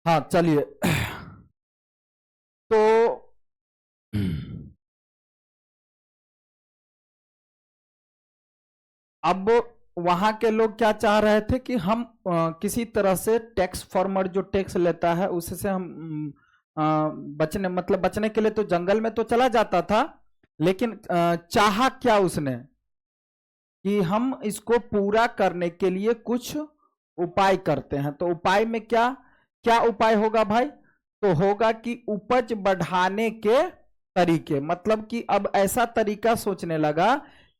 हाँ चलिए। तो अब वहां के लोग क्या चाह रहे थे कि हम किसी तरह से टैक्स फार्मर जो टैक्स लेता है उससे हम बचने के लिए तो जंगल में तो चला जाता था, लेकिन चाहा क्या उसने कि हम इसको पूरा करने के लिए कुछ उपाय करते हैं। तो उपाय में क्या क्या उपाय होगा भाई? तो होगा कि उपज बढ़ाने के तरीके, मतलब कि अब ऐसा तरीका सोचने लगा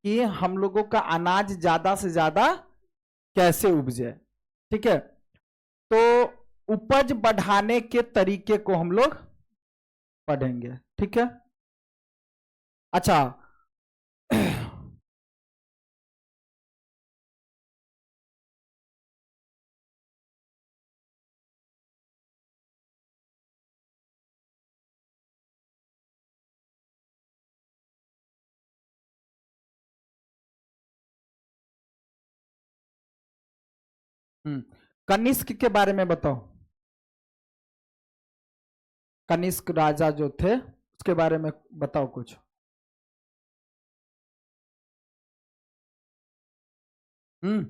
कि हम लोगों का अनाज ज्यादा से ज्यादा कैसे उपजे। ठीक है, तो उपज बढ़ाने के तरीके को हम लोग पढ़ेंगे। ठीक है, अच्छा। कनिष्क के बारे में बताओ। कनिष्क राजा जो थे उसके बारे में बताओ कुछ। हम्म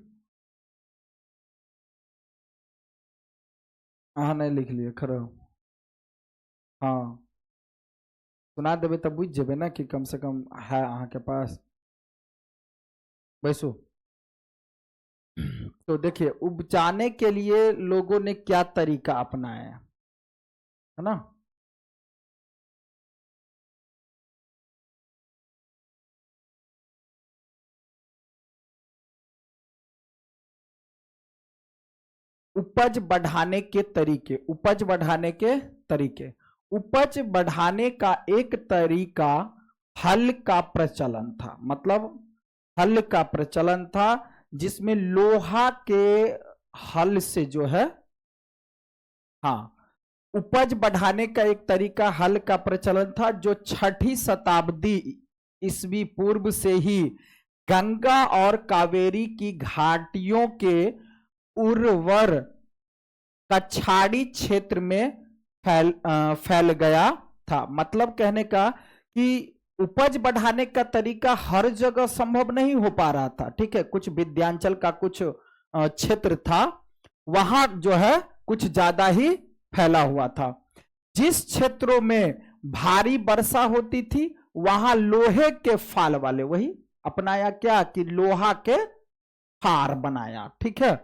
हाँ नहीं लिख लिए खरो। हाँ सुना देवे तब बुझ जेबे ना कि कम से कम है अहाँ के पास। बैसो। तो देखिए, उपजाने के लिए लोगों ने क्या तरीका अपनाया है ना। उपज बढ़ाने के तरीके, उपज बढ़ाने के तरीके। उपज बढ़ाने का एक तरीका हल का प्रचलन था, मतलब हल का प्रचलन था जिसमें लोहा के हल से जो है, हाँ, उपज बढ़ाने का एक तरीका हल का प्रचलन था जो 6ठी शताब्दी ईसवी पूर्व से ही गंगा और कावेरी की घाटियों के उर्वर कछाड़ी क्षेत्र में फैल गया था। मतलब कहने का कि उपज बढ़ाने का तरीका हर जगह संभव नहीं हो पा रहा था। ठीक है, कुछ विद्यांचल का कुछ क्षेत्र था, वहां जो है कुछ ज्यादा ही फैला हुआ था। जिस क्षेत्रों में भारी वर्षा होती थी वहां लोहे के फाल वाले, वही अपनाया क्या कि लोहा के फार बनाया। ठीक है,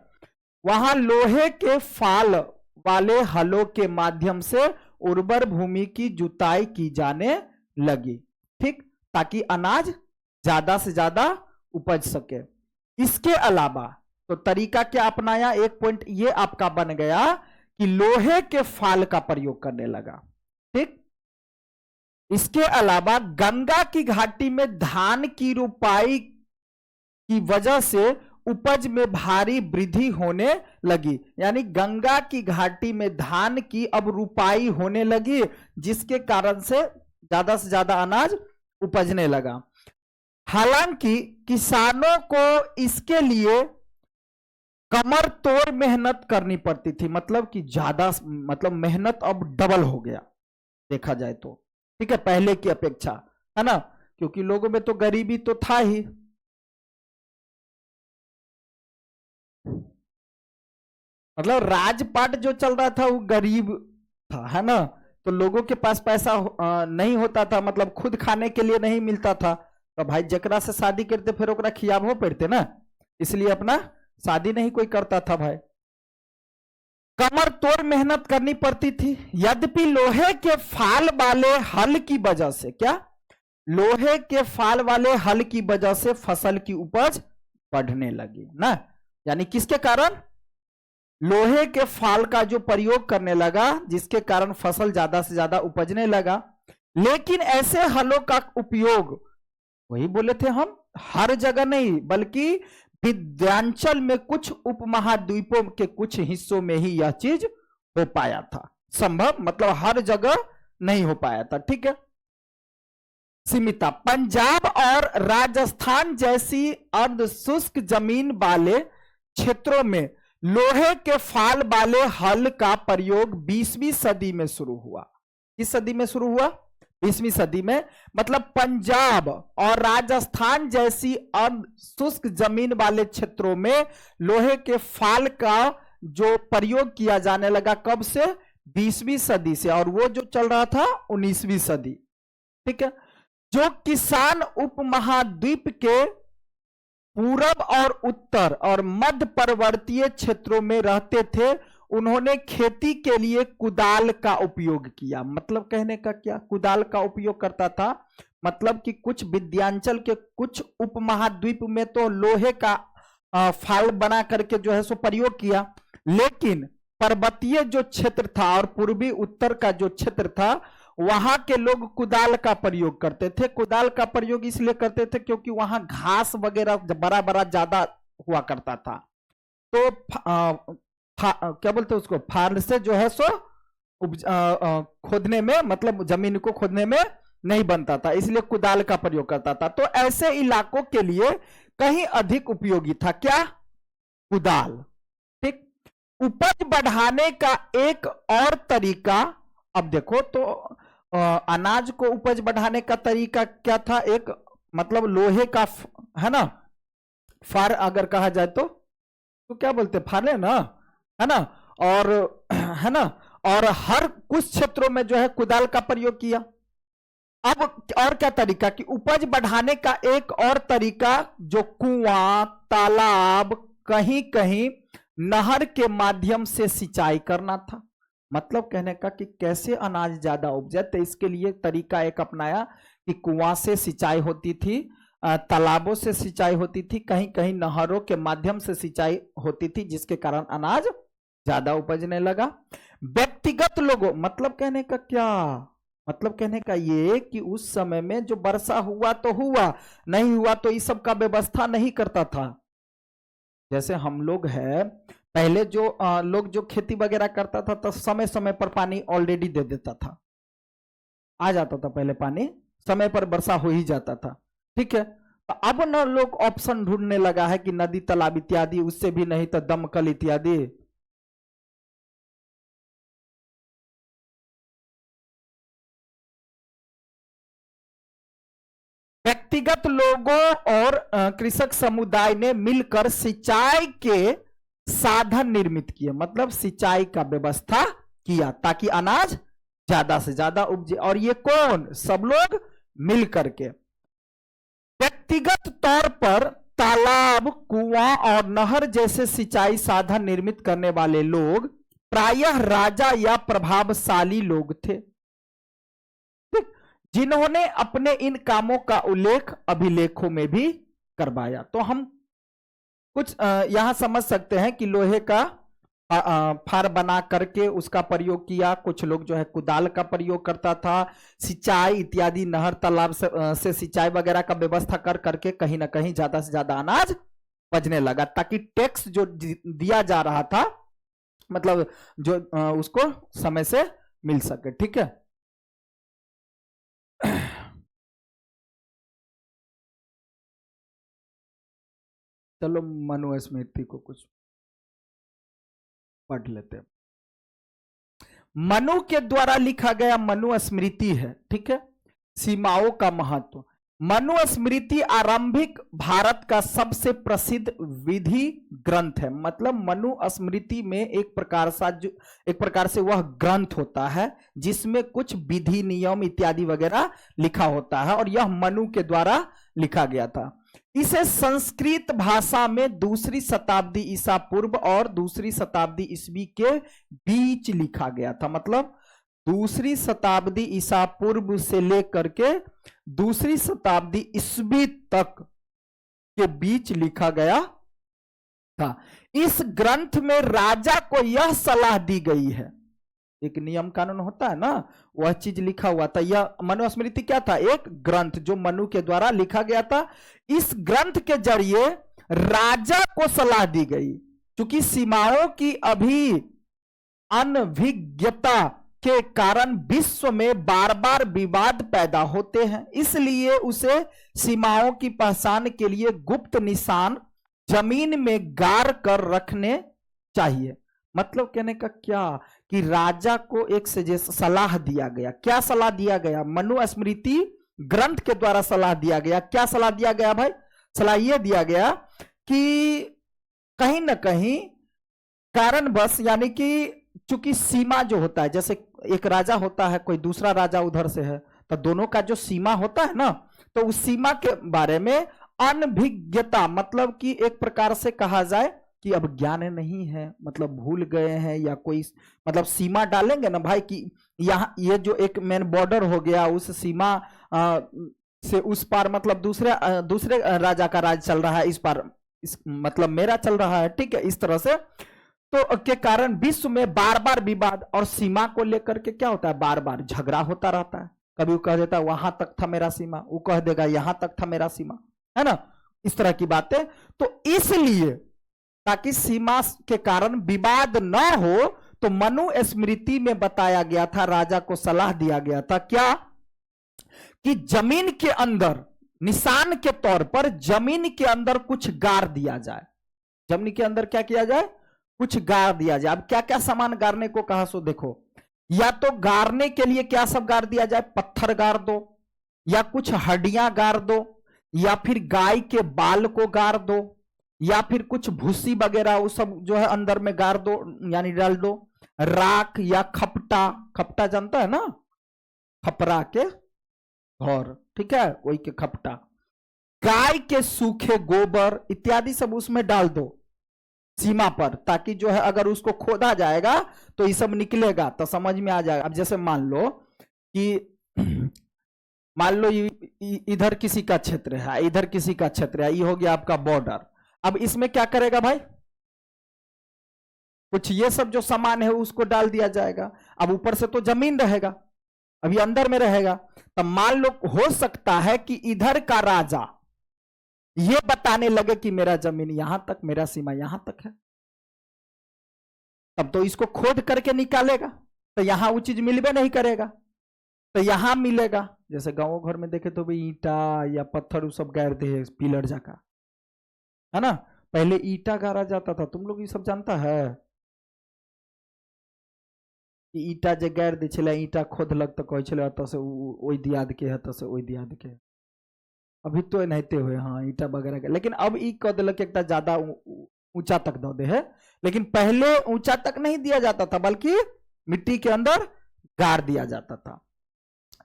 वहां लोहे के फाल वाले हलों के माध्यम से उर्वर भूमि की जुताई की जाने लगी। ठीक, ताकि अनाज ज्यादा से ज्यादा उपज सके। इसके अलावा तो तरीका क्या अपनाया, एक पॉइंट ये आपका बन गया कि लोहे के फाल का प्रयोग करने लगा। ठीक, इसके अलावा गंगा की घाटी में धान की रुपाई की वजह से उपज में भारी वृद्धि होने लगी। यानी गंगा की घाटी में धान की अब रुपाई होने लगी, जिसके कारण से ज्यादा अनाज उपजने लगा। हालांकि किसानों को इसके लिए कमर तोड़ मेहनत करनी पड़ती थी, मतलब कि ज्यादा, मतलब मेहनत अब डबल हो गया देखा जाए तो। ठीक है, पहले की अपेक्षा, है ना, क्योंकि लोगों में तो गरीबी तो था ही। मतलब राजपाट जो चल रहा था वो गरीब था, है ना, तो लोगों के पास पैसा नहीं होता था, मतलब खुद खाने के लिए नहीं मिलता था। तो भाई जकरा से शादी करते फिर ओकरा खियाबो पड़ते ना, इसलिए अपना शादी नहीं कोई करता था भाई। कमर तोड़ मेहनत करनी पड़ती थी। यद्यपि लोहे के फाल वाले हल की वजह से, क्या, लोहे के फाल वाले हल की वजह से फसल की उपज बढ़ने लगी ना। यानी किसके कारण? लोहे के फाल का जो प्रयोग करने लगा, जिसके कारण फसल ज्यादा से ज्यादा उपजने लगा। लेकिन ऐसे हलों का उपयोग, वही बोले थे हम, हर जगह नहीं बल्कि विद्यांचल में कुछ उपमहाद्वीपों के कुछ हिस्सों में ही यह चीज हो पाया था संभव, मतलब हर जगह नहीं हो पाया था। ठीक है, सीमिता पंजाब और राजस्थान जैसी अर्ध शुष्क जमीन वाले क्षेत्रों में लोहे के फाल वाले हल का प्रयोग 20वीं सदी में शुरू हुआ। किस सदी में शुरू हुआ? 20वीं सदी में। मतलब पंजाब और राजस्थान जैसी शुष्क जमीन वाले क्षेत्रों में लोहे के फाल का जो प्रयोग किया जाने लगा, कब से? 20वीं सदी से, और वो जो चल रहा था 19वीं सदी। ठीक है। जो किसान उपमहाद्वीप के पूरब और उत्तर और मध्य पर्वतीय क्षेत्रों में रहते थे, उन्होंने खेती के लिए कुदाल का उपयोग किया। मतलब कहने का क्या? कुदाल का उपयोग करता था। मतलब कि कुछ विंध्याचल के कुछ उपमहाद्वीप में तो लोहे का फाल बना करके जो है सो प्रयोग किया, लेकिन पर्वतीय जो क्षेत्र था और पूर्वी उत्तर का जो क्षेत्र था, वहां के लोग कुदाल का प्रयोग करते थे। कुदाल का प्रयोग इसलिए करते थे क्योंकि वहां घास वगैरह बड़ा बड़ा ज्यादा हुआ करता था। तो क्या बोलते हैं उसको, फाल से जो है सो खोदने में, मतलब जमीन को खोदने में नहीं बनता था, इसलिए कुदाल का प्रयोग करता था। तो ऐसे इलाकों के लिए कहीं अधिक उपयोगी था क्या? कुदाल। ठीक। उपज बढ़ाने का एक और तरीका, अब देखो तो अनाज को उपज बढ़ाने का तरीका क्या था? एक मतलब लोहे का है ना, फार अगर कहा जाए तो क्या बोलते, फार है ना, और है ना, और हर कुछ क्षेत्रों में जो है कुदाल का प्रयोग किया। अब और क्या तरीका कि उपज बढ़ाने का एक और तरीका जो कुआं, तालाब, कहीं कहीं नहर के माध्यम से सिंचाई करना था। मतलब कहने का कि कैसे अनाज ज्यादा उपजे, तो इसके लिए तरीका एक अपनाया कि कुआं से सिंचाई होती थी, तालाबों से सिंचाई होती थी, कहीं कहीं नहरों के माध्यम से सिंचाई होती थी, जिसके कारण अनाज ज्यादा उपजने लगा। व्यक्तिगत लोगों, मतलब कहने का क्या? मतलब कहने का ये कि उस समय में जो वर्षा हुआ तो हुआ, नहीं हुआ तो इस सब का व्यवस्था नहीं करता था। जैसे हम लोग है, पहले जो लोग जो खेती वगैरह करता था तो समय समय पर पानी ऑलरेडी दे देता था, आ जाता था पहले पानी, समय पर वर्षा हो ही जाता था। ठीक है। तो अब न लोग ऑप्शन ढूंढने लगा है कि नदी तालाब इत्यादि, उससे भी नहीं तो दमकल इत्यादि। व्यक्तिगत लोगों और कृषक समुदाय ने मिलकर सिंचाई के साधन निर्मित किए, मतलब सिंचाई का व्यवस्था किया ताकि अनाज ज्यादा से ज्यादा उपजे। और ये कौन? सब लोग मिल करके। व्यक्तिगत तौर पर तालाब, कुआं और नहर जैसे सिंचाई साधन निर्मित करने वाले लोग प्रायः राजा या प्रभावशाली लोग थे, जिन्होंने अपने इन कामों का उल्लेख अभिलेखों में भी करवाया। तो हम कुछ यहां समझ सकते हैं कि लोहे का फार बना करके उसका प्रयोग किया। कुछ लोग जो है कुदाल का प्रयोग करता था, सिंचाई इत्यादि, नहर तालाब से सिंचाई वगैरह का व्यवस्था कर करके कहीं ना कहीं ज्यादा से ज्यादा अनाज बचने लगा, ताकि टैक्स जो दिया जा रहा था, मतलब जो उसको समय से मिल सके। ठीक है। चलो मनुस्मृति को कुछ पढ़ लेते हैं। मनु के द्वारा लिखा गया मनुस्मृति है। ठीक है। सीमाओं का महत्व। मनुस्मृति आरंभिक भारत का सबसे प्रसिद्ध विधि ग्रंथ है। मतलब मनुस्मृति में एक प्रकार से वह ग्रंथ होता है जिसमें कुछ विधि, नियम इत्यादि वगैरह लिखा होता है, और यह मनु के द्वारा लिखा गया था। इसे संस्कृत भाषा में 2री शताब्दी ईसा पूर्व और 2री शताब्दी ईस्वी के बीच लिखा गया था। मतलब 2री शताब्दी ईसा पूर्व से लेकर के 2री शताब्दी ईस्वी तक के बीच लिखा गया था। इस ग्रंथ में राजा को यह सलाह दी गई है, एक नियम कानून होता है ना, वह चीज लिखा हुआ था। यह मनुस्मृति क्या था? एक ग्रंथ जो मनु के द्वारा लिखा गया था। इस ग्रंथ के जरिए राजा को सलाह दी गई, क्योंकि सीमाओं की अभी अनभिज्ञता के कारण विश्व में बार बार विवाद पैदा होते हैं, इसलिए उसे सीमाओं की पहचान के लिए गुप्त निशान जमीन में गाड़ कर रखने चाहिए। मतलब कहने का क्या कि राजा को एक सलाह दिया गया। क्या सलाह दिया गया? मनुस्मृति ग्रंथ के द्वारा सलाह दिया गया। क्या सलाह दिया गया भाई? सलाह यह दिया गया कि कहीं ना कहीं कारणवश, यानी कि चूंकि सीमा जो होता है, जैसे एक राजा होता है, कोई दूसरा राजा उधर से है, तो दोनों का जो सीमा होता है ना, तो उस सीमा के बारे में अनभिज्ञता, मतलब कि एक प्रकार से कहा जाए कि अब ज्ञान नहीं है, मतलब भूल गए हैं, या कोई मतलब सीमा डालेंगे ना भाई कि यहाँ ये जो एक मेन बॉर्डर हो गया, उस सीमा से उस पार मतलब दूसरे राजा का राज चल रहा है, इस पार मतलब मेरा चल रहा है, ठीक है, इस तरह से। तो के कारण विश्व में बार बार विवाद और सीमा को लेकर के क्या होता है, बार बार झगड़ा होता रहता है। कभी वो कह देता है वहां तक था मेरा सीमा, वो कह देगा यहां तक था मेरा सीमा, है ना, इस तरह की बातें। तो इसलिए ताकि सीमा के कारण विवाद न हो, तो मनुस्मृति में बताया गया था, राजा को सलाह दिया गया था क्या, कि जमीन के अंदर निशान के तौर पर जमीन के अंदर कुछ गाड़ दिया जाए। जमीन के अंदर क्या किया जाए? कुछ गाड़ दिया जाए। अब क्या क्या सामान गाड़ने को कहा, सो देखो, या तो गाड़ने के लिए क्या सब गाड़ दिया जाए, पत्थर गाड़ दो, या कुछ हड्डियां गाड़ दो, या फिर गाय के बाल को गाड़ दो, या फिर कुछ भूसी वगैरह वो सब जो है अंदर में गाड़ दो, यानी डाल दो। राख या खपटा, खपटा जानता है ना, खपरा के घर, ठीक है, वही के खपटा। गाय के सूखे गोबर इत्यादि सब उसमें डाल दो सीमा पर, ताकि जो है अगर उसको खोदा जाएगा तो ये सब निकलेगा, तो समझ में आ जाएगा। अब जैसे मान लो कि मान लो इधर किसी का क्षेत्र है, इधर किसी का क्षेत्र है, ये हो गया आपका बॉर्डर। अब इसमें क्या करेगा भाई, कुछ ये सब जो सामान है उसको डाल दिया जाएगा। अब ऊपर से तो जमीन रहेगा, अभी अंदर में रहेगा। तब मान लो हो सकता है कि इधर का राजा ये बताने लगे कि मेरा जमीन यहां तक, मेरा सीमा यहां तक है, तब तो इसको खोद करके निकालेगा, तो यहां वो चीज मिलबे नहीं करेगा, तो यहां मिलेगा। जैसे गांव घर में देखे तो भाई ईंटा या पत्थर सब गाड़ दे पिलर जाका, है ना, पहले ईंटा गाड़ा जाता था, तुम लोग ये सब जानता है कि ईंटा जे गाड़ दै छलै, ईंटा खोदलक तो कहै छलै एतऽ से ओइ दियाद के, एतऽ से ओइ दियाद के। अभी तो एनाहिते हुए, हाँ, ईंटा वगैरह के। लेकिन अब ई कह देलक एकटा ज्यादा ऊंचा तक दे दे है, लेकिन पहले ऊंचा तक नहीं दिया जाता था, बल्कि मिट्टी के अंदर गाड़ दिया जाता था,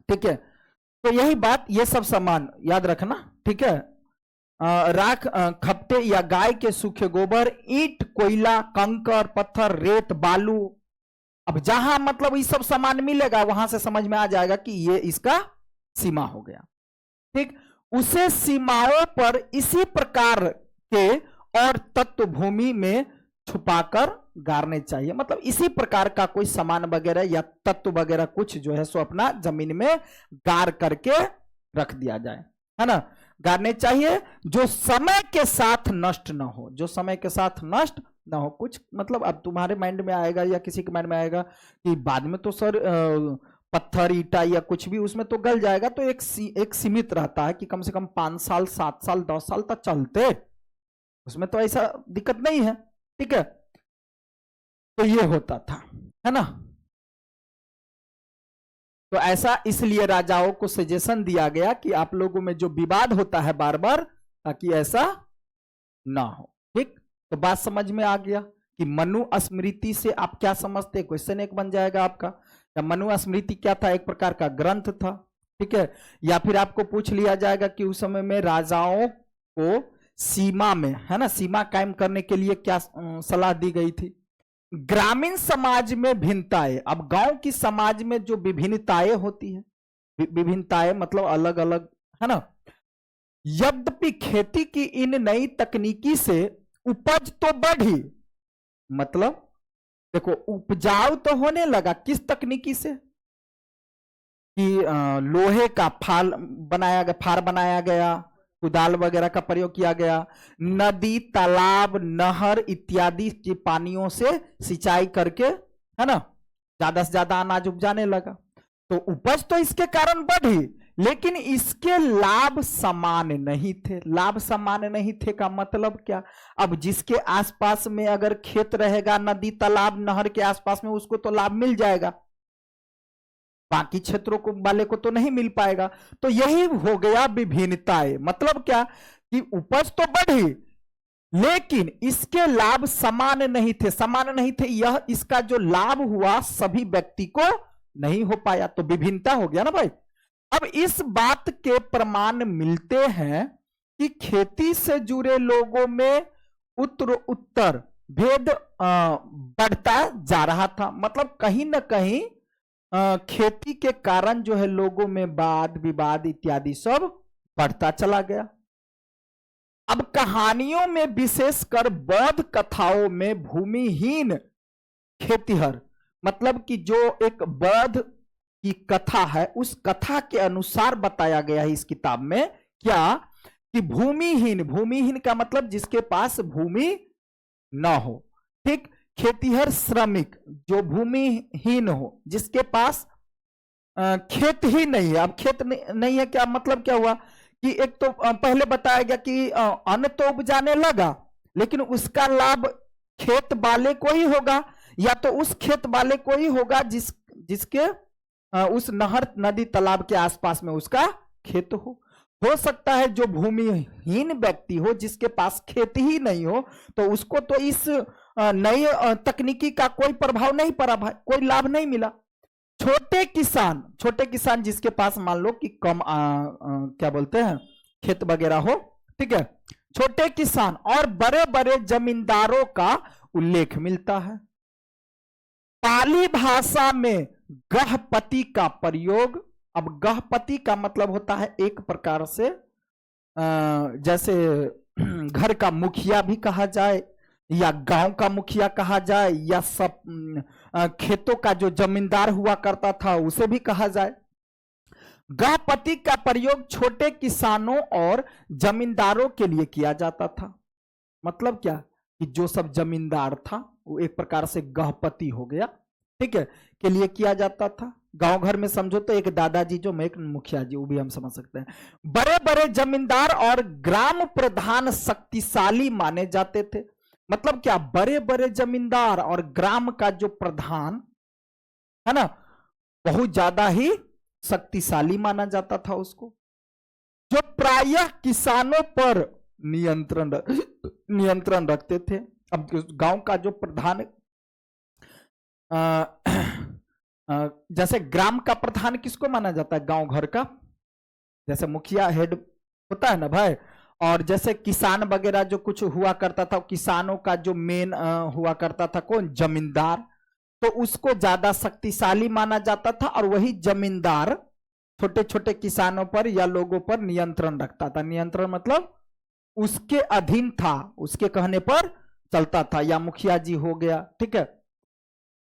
ठीक है। तो यही बात, ये सब सामान याद रखना, ठीक है। राख, खपटे या गाय के सूखे गोबर, ईंट, कोयला, कंकर, पत्थर, रेत, बालू। अब जहां मतलब ये सब सामान मिलेगा वहां से समझ में आ जाएगा कि ये इसका सीमा हो गया, ठीक। उसे सीमाओं पर इसी प्रकार के और तत्व भूमि में छुपाकर गाड़ने चाहिए। मतलब इसी प्रकार का कोई सामान वगैरह या तत्व वगैरह कुछ जो है सो अपना जमीन में गाड़ करके रख दिया जाए, है ना, गाड़ने चाहिए, जो समय के साथ नष्ट ना हो, जो समय के साथ नष्ट ना हो। कुछ मतलब अब तुम्हारे माइंड में आएगा या किसी के माइंड में आएगा कि बाद में तो सर पत्थर, ईटा या कुछ भी उसमें तो गल जाएगा, तो एक सीमित रहता है कि कम से कम 5 साल, 7 साल, 10 साल तक चलते, उसमें तो ऐसा दिक्कत नहीं है, ठीक है। तो ये होता था, है ना। तो ऐसा इसलिए राजाओं को सजेशन दिया गया कि आप लोगों में जो विवाद होता है बार बार, ताकि ऐसा ना हो, ठीक। तो बात समझ में आ गया कि मनुस्मृति से आप क्या समझते, क्वेश्चन एक बन जाएगा आपका। मनुस्मृति क्या था, एक प्रकार का ग्रंथ था, ठीक है। या फिर आपको पूछ लिया जाएगा कि उस समय में राजाओं को सीमा में, है ना, सीमा कायम करने के लिए क्या सलाह दी गई थी। ग्रामीण समाज में भिन्नताएं, अब गांव की समाज में जो विभिन्नताएं होती है, विभिन्नताएं मतलब अलग अलग, है ना। यद्यपि खेती की इन नई तकनीकी से उपज तो बढ़ी, मतलब देखो उपजाऊ तो होने लगा, किस तकनीकी से, कि लोहे का फार बनाया गया, कुदाल वगैरह का प्रयोग किया गया, नदी, तालाब, नहर इत्यादि के पानियों से सिंचाई करके, है ना, ज्यादा से ज्यादा अनाज उपजाने लगा। तो उपज तो इसके कारण बढ़ी, लेकिन इसके लाभ समान नहीं थे। लाभ समान नहीं थे का मतलब क्या? अब जिसके आसपास में अगर खेत रहेगा, नदी तालाब नहर के आसपास में, उसको तो लाभ मिल जाएगा, बाकी क्षेत्रों को वाले को तो नहीं मिल पाएगा। तो यही हो गया विभिन्नताएं। मतलब क्या कि उपज तो बढ़ी, लेकिन इसके लाभ समान नहीं थे। समान नहीं थे, यह इसका जो लाभ हुआ सभी व्यक्ति को नहीं हो पाया, तो विभिन्नता हो गया ना भाई। अब इस बात के प्रमाण मिलते हैं कि खेती से जुड़े लोगों में उत्तर उत्तर भेद बढ़ता जा रहा था। मतलब कहीं ना कहीं खेती के कारण जो है लोगों में वाद विवाद इत्यादि सब बढ़ता चला गया। अब कहानियों में, विशेषकर बौद्ध कथाओं में, भूमिहीन खेतिहर, मतलब कि जो एक बौद्ध की कथा है, उस कथा के अनुसार बताया गया है इस किताब में, क्या कि भूमिहीन, भूमिहीन का मतलब जिसके पास भूमि ना हो, ठीक। खेतिहर श्रमिक, जो भूमिहीन हो, जिसके पास खेत ही नहीं है। अब खेत नहीं है क्या मतलब क्या हुआ कि एक तो पहले बताया गया कि अन्न तो उपजाने लगा, लेकिन उसका लाभ खेत वाले को ही होगा, या तो उस खेत वाले को ही होगा जिसके उस नहर नदी तालाब के आसपास में उसका खेत हो सकता है जो भूमिहीन व्यक्ति हो, जिसके पास खेती ही नहीं हो, तो उसको तो इस नई तकनीकी का कोई प्रभाव नहीं पड़ा, कोई लाभ नहीं मिला। छोटे किसान जिसके पास मान लो कि कम क्या बोलते हैं खेत वगैरह हो, ठीक है, छोटे किसान और बड़े बड़े जमींदारों का उल्लेख मिलता है। पाली भाषा में गहपति का प्रयोग, अब गहपति का मतलब होता है एक प्रकार से जैसे घर का मुखिया भी कहा जाए, या गांव का मुखिया कहा जाए, या सब खेतों का जो जमींदार हुआ करता था उसे भी कहा जाए। गहपति का प्रयोग छोटे किसानों और जमींदारों के लिए किया जाता था। मतलब क्या कि जो सब जमींदार था वो एक प्रकार से गहपति हो गया, ठीक है, के लिए किया जाता था। गांव घर में समझो तो एक दादाजी जो, मैं एक मुखिया जी, वो भी हम समझ सकते हैं। बड़े बड़े जमींदार और ग्राम प्रधान शक्तिशाली माने जाते थे। मतलब क्या, बड़े बड़े जमींदार और ग्राम का जो प्रधान है ना, बहुत ज्यादा ही शक्तिशाली माना जाता था उसको, जो प्रायः किसानों पर नियंत्रण रखते थे। अब गांव का जो प्रधान जैसे ग्राम का प्रधान किसको माना जाता है? गांव घर का, जैसे मुखिया हेड होता है ना भाई, और जैसे किसान वगैरह जो कुछ हुआ करता था, किसानों का जो मेन हुआ करता था कौन? जमींदार। तो उसको ज्यादा शक्तिशाली माना जाता था, और वही जमींदार छोटे छोटे किसानों पर या लोगों पर नियंत्रण रखता था। नियंत्रण मतलब उसके अधीन था, उसके कहने पर चलता था, या मुखिया जी हो गया, ठीक है।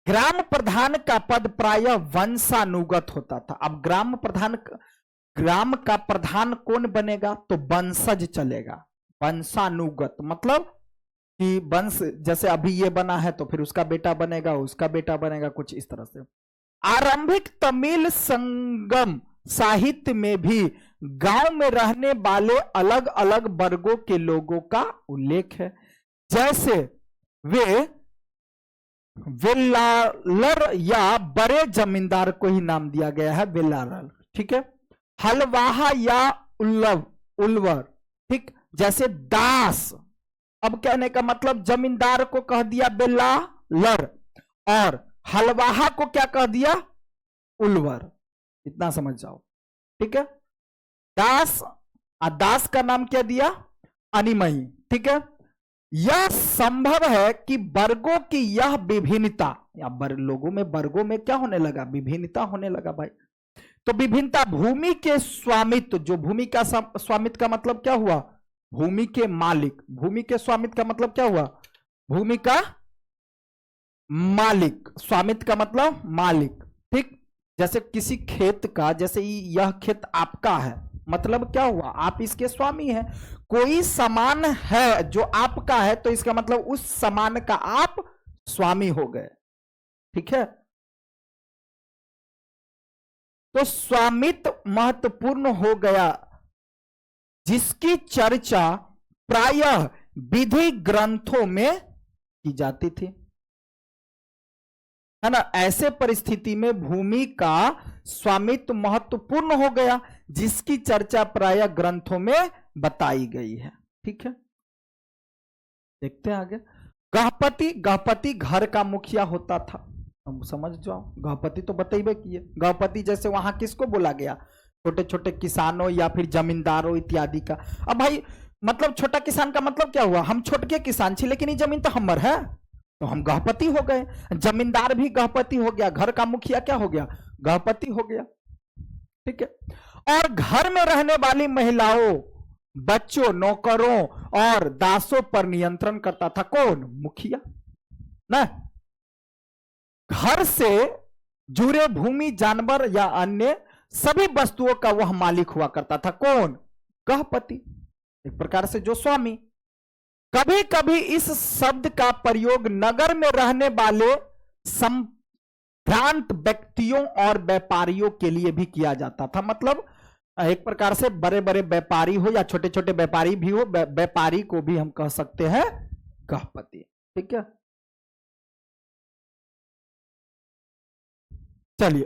ग्राम प्रधान का पद प्रायः वंशानुगत होता था। अब ग्राम का प्रधान कौन बनेगा? तो वंशज चलेगा, वंशानुगत, मतलब कि वंश, जैसे अभी ये बना है तो फिर उसका बेटा बनेगा, उसका बेटा बनेगा, कुछ इस तरह से। आरंभिक तमिल संगम साहित्य में भी गांव में रहने वाले अलग अलग वर्गों के लोगों का उल्लेख है। जैसे वे वेल्लालर, या बड़े जमींदार को ही नाम दिया गया है वेल्लालर, ठीक है। हलवाहा या उल्वर, ठीक, जैसे दास। अब कहने का मतलब जमींदार को कह दिया बेल्लालर, और हलवाहा को क्या कह दिया? उल्वर। इतना समझ जाओ, ठीक है। दास का नाम क्या दिया? अनिमई, ठीक है। यह संभव है कि वर्गों की यह विभिन्नता, या लोगों में वर्गों में क्या होने लगा? विभिन्नता होने लगा भाई। तो विभिन्नता भूमि के स्वामित्व, जो भूमि का स्वामित्व का मतलब क्या हुआ? भूमि के मालिक। भूमि के स्वामित्व का मतलब क्या हुआ? भूमि का मालिक। स्वामित्व का मतलब मालिक, ठीक। जैसे किसी खेत का, जैसे यह खेत आपका है, मतलब क्या हुआ? आप इसके स्वामी हैं। कोई सामान है जो आपका है, तो इसका मतलब उस सामान का आप स्वामी हो गए, ठीक है। तो स्वामित्व महत्वपूर्ण हो गया, जिसकी चर्चा प्रायः विधि ग्रंथों में की जाती थी, है ना। ऐसे परिस्थिति में भूमि का स्वामित्व महत्वपूर्ण हो गया, जिसकी चर्चा प्रायः ग्रंथों में बताई गई है। ठीक है, देखते हैं आगे। गृहपति घर का मुखिया होता था। हम समझ जाओ, गृहपति तो बतेबे किए। गृहपति जैसे वहां किसको बोला गया? छोटे छोटे किसानों या फिर जमींदारों इत्यादि का। अब भाई मतलब छोटा किसान का मतलब क्या हुआ? हम छोटे किसान छे, लेकिन ये जमीन तो हमर है, तो हम गृहपति हो गए। जमींदार भी गृहपति हो गया, घर का मुखिया क्या हो गया? गृहपति हो गया। ठीक है। और घर में रहने वाली महिलाओं, बच्चों, नौकरों और दासों पर नियंत्रण करता था कौन? मुखिया ना। घर से जुड़े भूमि, जानवर या अन्य सभी वस्तुओं का वह मालिक हुआ करता था कौन? गृहपति, एक प्रकार से जो स्वामी। कभी कभी इस शब्द का प्रयोग नगर में रहने वाले संभ्रांत व्यक्तियों और व्यापारियों के लिए भी किया जाता था। मतलब एक प्रकार से बड़े बड़े व्यापारी हो या छोटे छोटे व्यापारी भी हो, व्यापारी को भी हम कह सकते हैं गृहपति। ठीक है, चलिए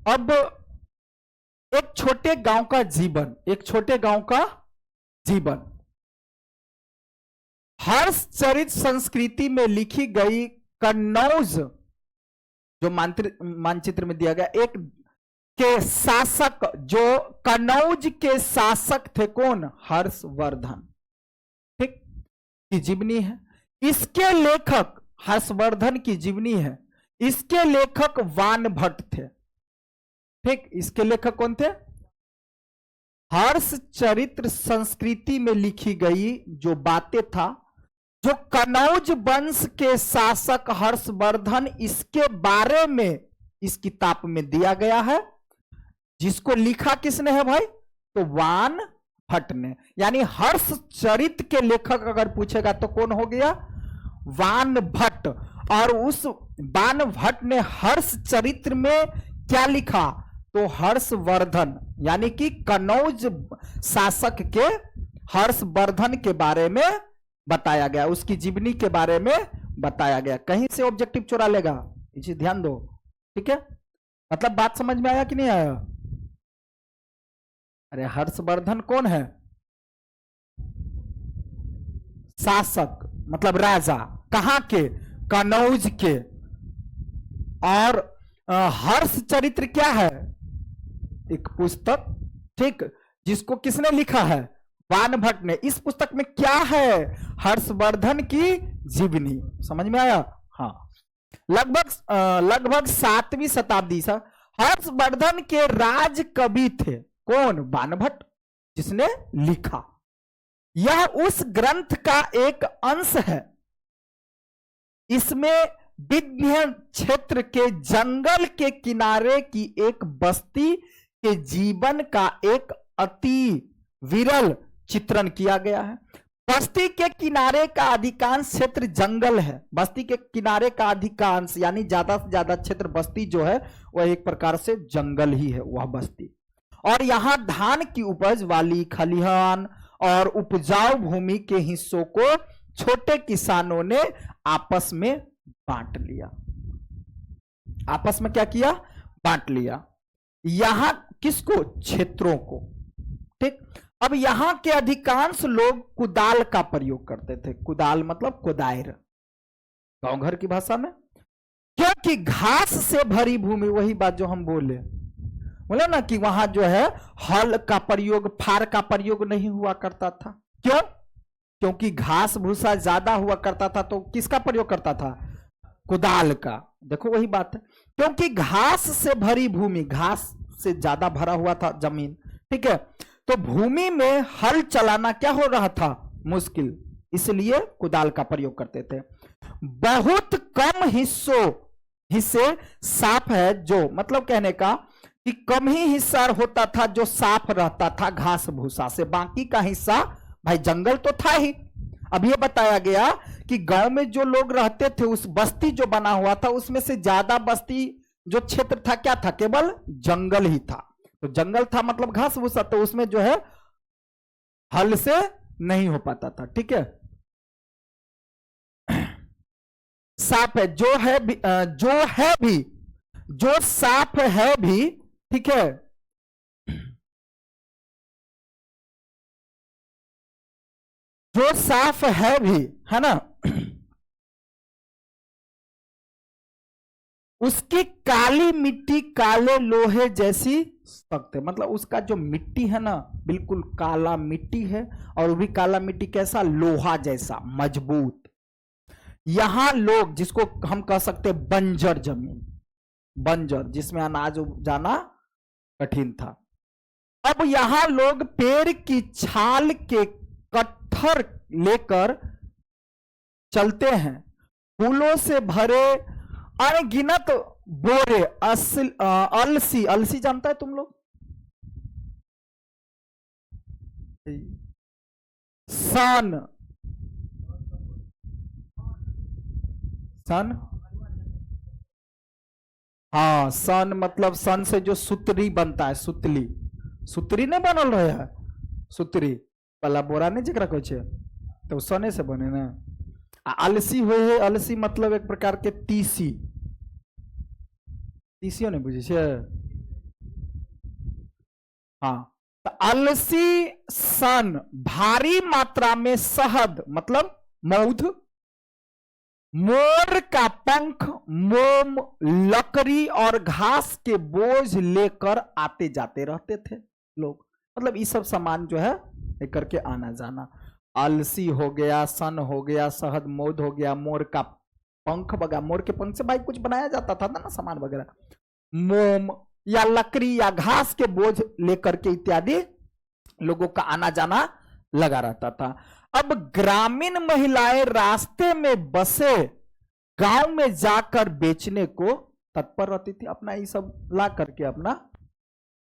अब एक छोटे गांव का जीवन, एक छोटे गांव का जीवन हर्षचरित संस्कृति में लिखी गई कन्नौज, जो मानचित्र में दिया गया, एक के शासक, जो कन्नौज के शासक थे कौन? हर्षवर्धन। ठीक, की जीवनी है। इसके लेखक हर्षवर्धन की जीवनी है। इसके लेखक वानभट्ट थे। ठीक, इसके लेखक कौन थे? हर्षचरित्र संस्कृति में लिखी गई जो बातें था, जो कन्नौज वंश के शासक हर्षवर्धन, इसके बारे में इस किताब में दिया गया है। जिसको लिखा किसने है भाई? तो वानभट्ट ने। यानी हर्षचरित्र के लेखक अगर पूछेगा तो कौन हो गया? वानभट्ट। और उस वानभट्ट ने हर्षचरित्र में क्या लिखा? तो हर्षवर्धन, यानी कि कन्नौज शासक के हर्षवर्धन के बारे में बताया गया, उसकी जीवनी के बारे में बताया गया। कहीं से ऑब्जेक्टिव चुरा लेगा, इसे ध्यान दो। ठीक है, मतलब बात समझ में आया कि नहीं आया? अरे हर्षवर्धन कौन है? शासक, मतलब राजा। कहां के? कन्नौज के। और हर्षचरित्र क्या है? एक पुस्तक, ठीक, जिसको किसने लिखा है? वानभट्ट ने। इस पुस्तक में क्या है? हर्षवर्धन की जीवनी। समझ में आया? हाँ, लगभग 7वीं शताब्दी से हर्षवर्धन के राज कवि थे कौन? वानभट्ट, जिसने लिखा। यह उस ग्रंथ का एक अंश है। इसमें विंध्य क्षेत्र के जंगल के किनारे की एक बस्ती के जीवन का एक अति विरल चित्रण किया गया है। बस्ती के किनारे का अधिकांश क्षेत्र जंगल है। बस्ती के किनारे का अधिकांश यानी ज्यादा से ज्यादा क्षेत्र बस्ती जो है वह एक प्रकार से जंगल ही है, वह बस्ती। और यहां धान की उपज वाली खलिहान और उपजाऊ भूमि के हिस्सों को छोटे किसानों ने आपस में बांट लिया। आपस में क्या किया? बांट लिया। यहां किसको? क्षेत्रों को। ठीक, अब यहां के अधिकांश लोग कुदाल का प्रयोग करते थे। कुदाल मतलब कुदायर, गांव घर की भाषा में। क्योंकि घास से भरी भूमि, वही बात जो हम बोले ना कि वहां जो है हल का प्रयोग, फार का प्रयोग नहीं हुआ करता था। क्यों? क्योंकि घास भूसा ज्यादा हुआ करता था, तो किसका प्रयोग करता था? कुदाल का। देखो वही बात है, क्योंकि घास से भरी भूमि, घास से ज्यादा भरा हुआ था जमीन। ठीक है, तो भूमि में हल चलाना क्या हो रहा था? मुश्किल, इसलिए कुदाल का प्रयोग करते थे। बहुत कम हिस्से साफ है, जो मतलब कहने का कि कम ही हिस्सा होता था जो साफ रहता था घास भूसा से, बाकी का हिस्सा भाई जंगल तो था ही। अब ये बताया गया कि गांव में जो लोग रहते थे, उस बस्ती जो बना हुआ था उसमें से ज्यादा बस्ती जो क्षेत्र था क्या था, केवल जंगल ही था। तो जंगल था मतलब घास भूसा, तो उसमें जो है हल से नहीं हो पाता था। ठीक है, साफ है जो है भी, जो साफ है भी, ठीक है, जो साफ है भी, है ना, उसकी काली मिट्टी काले लोहे जैसी सख्त है। मतलब उसका जो मिट्टी है ना, बिल्कुल काला मिट्टी है, और वो भी काला मिट्टी कैसा, लोहा जैसा मजबूत। यहां लोग, जिसको हम कह सकते हैं बंजर जमीन, बंजर जिसमें अनाज उगाना कठिन था, अब यहां लोग पेड़ की छाल के कट्ठर लेकर चलते हैं, फूलों से भरे अनगिनत बोरे, अलसी, अलसी जानता है तुम लोग, सन, सन, हाँ सन मतलब सन से जो सुतरी बनता है, सुतली, सुतरी नहीं बनल रहे है, सुतरी वाला बोरा नहीं जरा कुछ, तो सने से बने ना। अलसी हुए है, अलसी मतलब एक प्रकार के तीसी, तीसियो नहीं बुझे छे, हाँ, तो अलसी, सन, भारी मात्रा में शहद मतलब मौध, मोर का पंख, मोम, लकड़ी और घास के बोझ लेकर आते जाते रहते थे लोग। मतलब ये सब सामान जो है लेकर के आना जाना। अलसी हो गया, सन हो गया, शहद, मौध हो गया, मोर का पंख वगैरह, मोर के पंख से भाई कुछ बनाया जाता था ना सामान वगैरह, मोम या लकड़ी या घास के बोझ लेकर के इत्यादि लोगों का आना जाना लगा रहता था। अब ग्रामीण महिलाएं रास्ते में बसे गांव में जाकर बेचने को तत्पर रहती थी, अपना ये सब ला करके अपना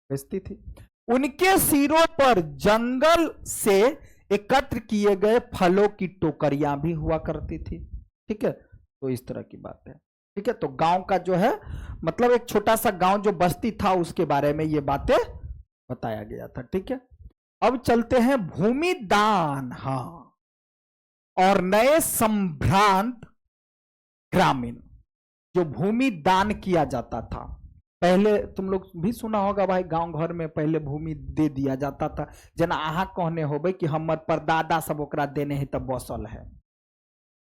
बेचती थी। उनके सिरों पर जंगल से एकत्र किए गए फलों की टोकरियां भी हुआ करती थी। ठीक है, तो इस तरह की बात है। ठीक है, तो गांव का जो है मतलब एक छोटा सा गांव जो बस्ती था उसके बारे में ये बातें बताया गया था। ठीक है, अब चलते हैं भूमि दान, हाँ, और नए संभ्रांत ग्रामीण। जो भूमि दान किया जाता था पहले, तुम लोग भी सुना होगा भाई, गांव घर में पहले भूमि दे दिया जाता था, जना अहा कहने हो भाई कि हमर परदादा सब ओकरा देने है तब बसल है,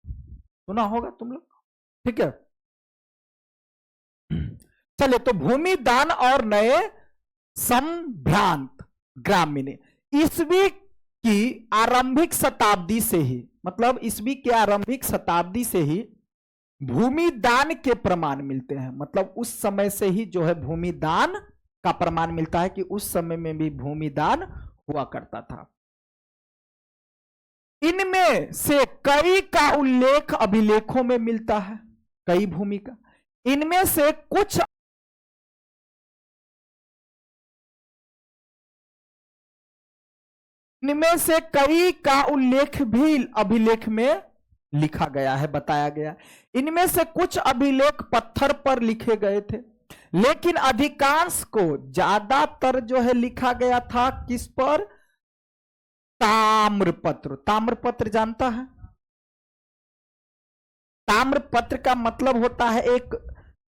सुना होगा तुम लोग। ठीक है, चले तो भूमि दान और नए संभ्रांत ग्रामीण, ईस्वी की आरंभिक शताब्दी से ही, मतलब ईस्वी के आरंभिक शताब्दी से ही भूमि दान के प्रमाण मिलते हैं। मतलब उस समय से ही जो है भूमि दान का प्रमाण मिलता है कि उस समय में भी भूमि दान हुआ करता था। इनमें से कई का उल्लेख अभिलेखों में मिलता है, कई भूमि का, इनमें से कुछ इनमें से कई का उल्लेख भी अभिलेख में लिखा गया है, बताया गया। इनमें से कुछ अभिलेख पत्थर पर लिखे गए थे, लेकिन अधिकांश को, ज्यादातर जो है लिखा गया था किस पर, ताम्रपत्र। ताम्रपत्र जानता है, ताम्रपत्र का मतलब होता है एक,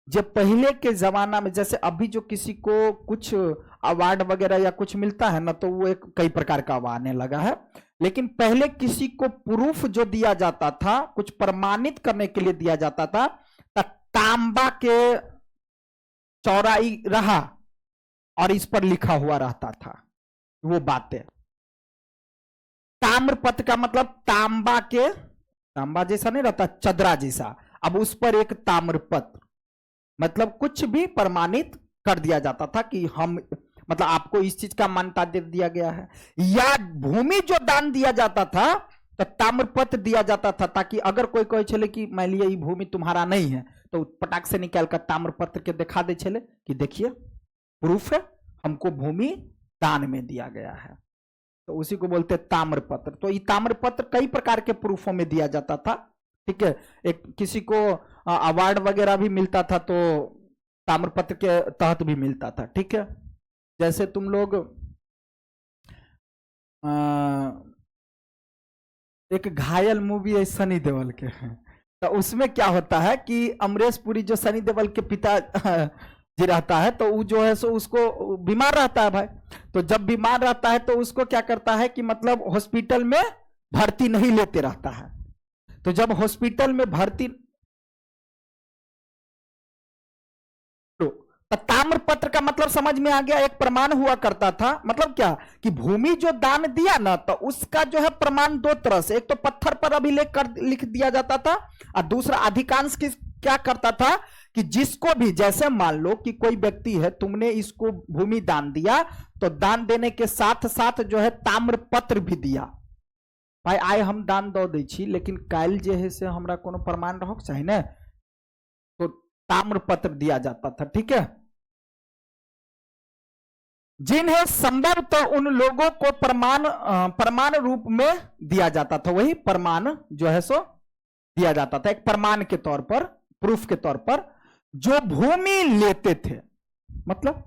जब पहले के जमाना में, जैसे अभी जो किसी को कुछ अवार्ड वगैरह या कुछ मिलता है ना, तो वो एक कई प्रकार का आने लगा है, लेकिन पहले किसी को प्रूफ जो दिया जाता था, कुछ प्रमाणित करने के लिए दिया जाता था, तांबा के चौड़ाई रहा और इस पर लिखा हुआ रहता था वो बातें। ताम्रपत्र का मतलब तांबा के, तांबा जैसा नहीं रहता, चदरा जैसा, अब उस पर एक ताम्रपत्र, मतलब कुछ भी प्रमाणित कर दिया जाता था कि हम, मतलब आपको इस चीज का मान्यता दे दिया गया है। या भूमि जो दान दिया जाता था तो ताम्रपत्र दिया जाता था, ताकि अगर कोई कहे चले कि मान लिया ये भूमि तुम्हारा नहीं है, तो पटाख से निकाल कर ताम्रपत्र के दिखा दे चले कि देखिए प्रूफ है, हमको भूमि दान में दिया गया है। तो उसी को बोलते हैं ताम्रपत्र। तो ये ताम्रपत्र कई प्रकार के प्रूफों में दिया जाता था, ठीक है। एक किसी को अवार्ड वगैरह भी मिलता था तो ताम्रपत्र के तहत भी मिलता था, ठीक है। जैसे तुम लोग एक घायल मूवी है सनी देओल के, तो उसमें क्या होता है कि अमरीश पुरी जो सनी देओल के पिता जी रहता है, तो वो जो है सो उसको बीमार रहता है भाई। तो जब बीमार रहता है तो उसको क्या करता है कि मतलब हॉस्पिटल में भर्ती नहीं लेते रहता है। तो जब हॉस्पिटल में भर्ती, तो ताम्रपत्र का मतलब समझ में आ गया, एक प्रमाण हुआ करता था। मतलब क्या कि भूमि जो दान दिया ना, तो उसका जो है प्रमाण दो तरह से, एक तो पत्थर पर अभिलेख कर लिख दिया जाता था, और दूसरा अधिकांश क्या करता था कि जिसको भी, जैसे मान लो कि कोई व्यक्ति है, तुमने इसको भूमि दान दिया, तो दान देने के साथ साथ जो है ताम्रपत्र भी दिया। भाई आय हम दान दो दै छी, लेकिन काल जे है से हमरा कोनो प्रमाण रहो चाहिए ना, तो ताम्रपत्र दिया जाता था, ठीक है। जिन्हें संभव तो उन लोगों को प्रमाण रूप में दिया जाता था, वही प्रमाण जो है सो दिया जाता था एक प्रमाण के तौर पर, प्रूफ के तौर पर। जो भूमि लेते थे, मतलब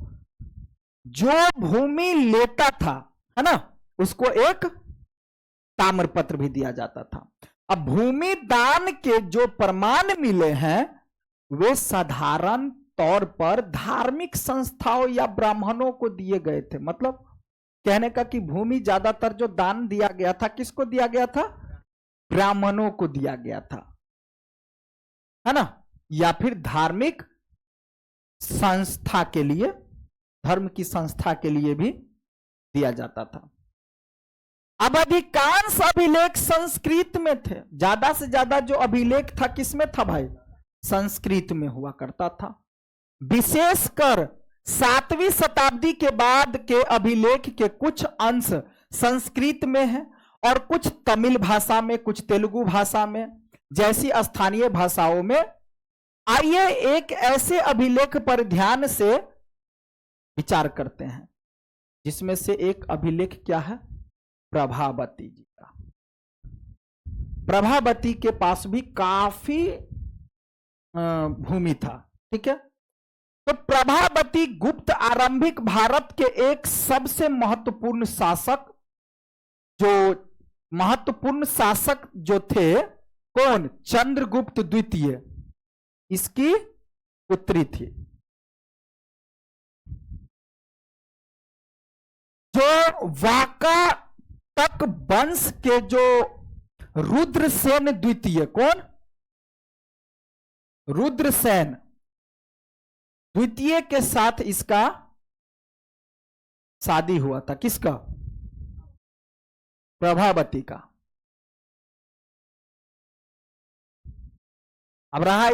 जो भूमि लेता था, है ना, उसको एक ताम्रपत्र भी दिया जाता था। अब भूमि दान के जो प्रमाण मिले हैं वे साधारण तौर पर धार्मिक संस्थाओं या ब्राह्मणों को दिए गए थे। मतलब कहने का कि भूमि ज्यादातर जो दान दिया गया था, किसको दिया गया था? ब्राह्मणों को दिया गया था, है ना, या फिर धार्मिक संस्था के लिए, धर्म की संस्था के लिए भी दिया जाता था। अब अधिकांश अभिलेख संस्कृत में थे, ज्यादा से ज्यादा जो अभिलेख था किसमें था भाई? संस्कृत में हुआ करता था। विशेषकर 7वीं शताब्दी के बाद के अभिलेख के कुछ अंश संस्कृत में है और कुछ तमिल भाषा में, कुछ तेलुगु भाषा में, जैसी स्थानीय भाषाओं में। आइए एक ऐसे अभिलेख पर ध्यान से विचार करते हैं, जिसमें से एक अभिलेख क्या है? प्रभावती जी का। प्रभावती के पास भी काफी भूमि था, ठीक है। तो प्रभावती गुप्त आरंभिक भारत के एक सबसे महत्वपूर्ण शासक, जो महत्वपूर्ण शासक जो थे, कौन? चंद्रगुप्त द्वितीय, इसकी पुत्री थी। जो वाकाटक वंश के जो रुद्रसेन द्वितीय, कौन? रुद्रसेन द्वितीय के साथ इसका शादी हुआ था। किसका? प्रभावती का। अब रहा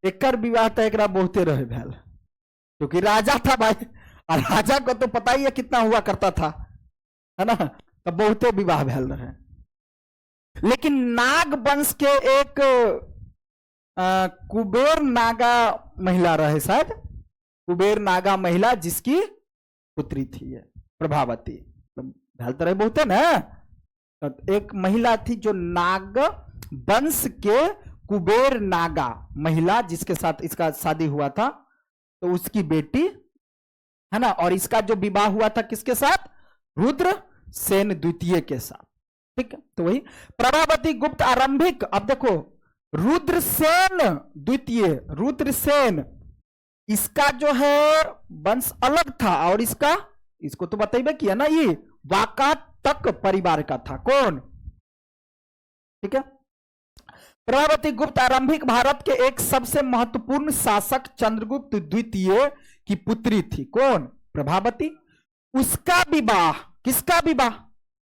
एकर विवाह तो एक बहुते रहे भैल, क्योंकि राजा था भाई, और राजा को तो पता ही है कितना हुआ करता था, है ना, तो बहुते विवाह भैल रहे। लेकिन नाग वंश के एक कुबेर नागा महिला रहे, शायद कुबेर नागा महिला, जिसकी पुत्री थी ये प्रभावती। भैल तो रहे बहुते ना, तो एक महिला थी जो नाग वंश के कुबेर नागा महिला, जिसके साथ इसका शादी हुआ था, तो उसकी बेटी, है ना। और इसका जो विवाह हुआ था किसके साथ? रुद्रसेन द्वितीय के साथ, ठीक है। तो वही प्रभावती गुप्त आरंभिक। अब देखो, रुद्रसेन द्वितीय, रुद्रसेन, इसका जो है वंश अलग था, और इसको तो बताइए किया ना, ये वाकाटक परिवार का था। कौन? ठीक है। प्रभावती गुप्त आरंभिक भारत के एक सबसे महत्वपूर्ण शासक चंद्रगुप्त द्वितीय की पुत्री थी। कौन? प्रभावती। उसका विवाह, किसका विवाह?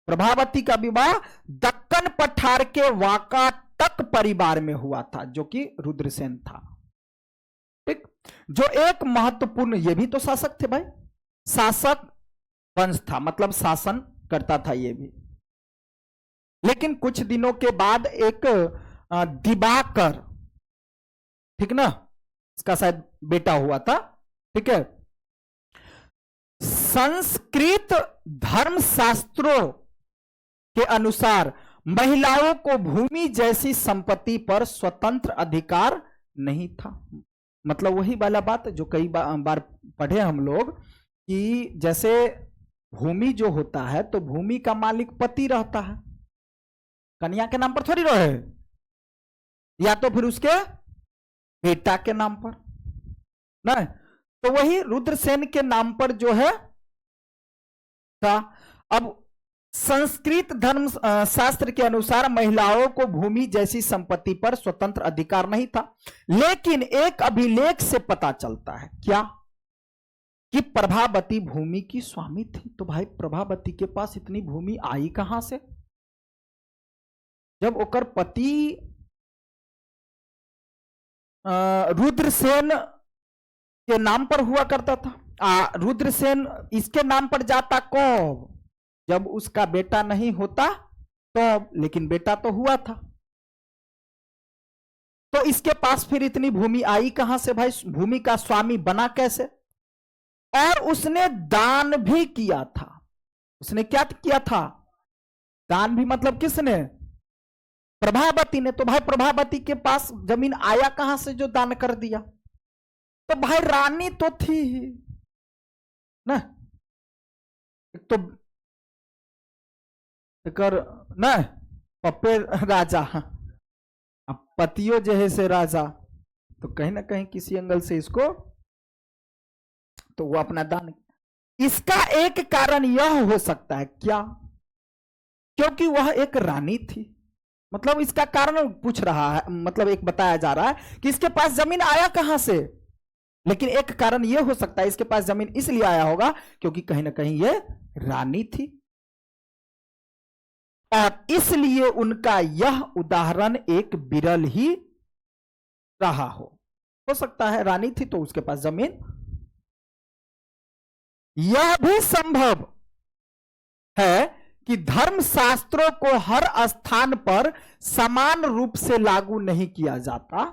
प्रभावती का विवाह दक्कन पठार के वाकाटक परिवार में हुआ था, जो कि रुद्रसेन था, ठीक। जो एक महत्वपूर्ण, ये भी तो शासक थे भाई, शासक वंश था, मतलब शासन करता था ये भी। लेकिन कुछ दिनों के बाद एक दिवाकर, ठीक ना, इसका शायद बेटा हुआ था, ठीक है। संस्कृत धर्मशास्त्रों के अनुसार महिलाओं को भूमि जैसी संपत्ति पर स्वतंत्र अधिकार नहीं था। मतलब वही वाला बात जो कई बार पढ़े हम लोग कि जैसे भूमि जो होता है तो भूमि का मालिक पति रहता है, कन्या के नाम पर थोड़ी रहे, या तो फिर उसके बेटा के नाम पर ना। तो वही रुद्रसेन के नाम पर जो है था। अब संस्कृत धर्म शास्त्र के अनुसार महिलाओं को भूमि जैसी संपत्ति पर स्वतंत्र अधिकार नहीं था, लेकिन एक अभिलेख से पता चलता है क्या कि प्रभावती भूमि की स्वामी थी। तो भाई प्रभावती के पास इतनी भूमि आई कहां से? जब ओकर पति रुद्रसेन के नाम पर हुआ करता था, रुद्रसेन इसके नाम पर जाता कब? जब उसका बेटा नहीं होता तो, लेकिन बेटा तो हुआ था। तो इसके पास फिर इतनी भूमि आई कहां से भाई? भूमि का स्वामी बना कैसे? और उसने दान भी किया था। उसने क्या किया था? दान भी। मतलब किसने? प्रभावती ने। तो भाई प्रभावती के पास जमीन आया कहां से जो दान कर दिया? तो भाई रानी तो थी ही ना, तो कर ना पप्पे राजा, अब पतियो जो है से राजा, तो कहीं ना कहीं किसी एंगल से इसको तो वो अपना दान। इसका एक कारण यह हो सकता है क्या? क्योंकि वह एक रानी थी। मतलब इसका कारण पूछ रहा है, मतलब एक बताया जा रहा है कि इसके पास जमीन आया कहां से, लेकिन एक कारण यह हो सकता है इसके पास जमीन इसलिए आया होगा क्योंकि कहीं ना कहीं यह रानी थी, और इसलिए उनका यह उदाहरण एक विरल ही रहा हो सकता है रानी थी तो उसके पास जमीन। यह भी संभव है कि धर्मशास्त्रों को हर स्थान पर समान रूप से लागू नहीं किया जाता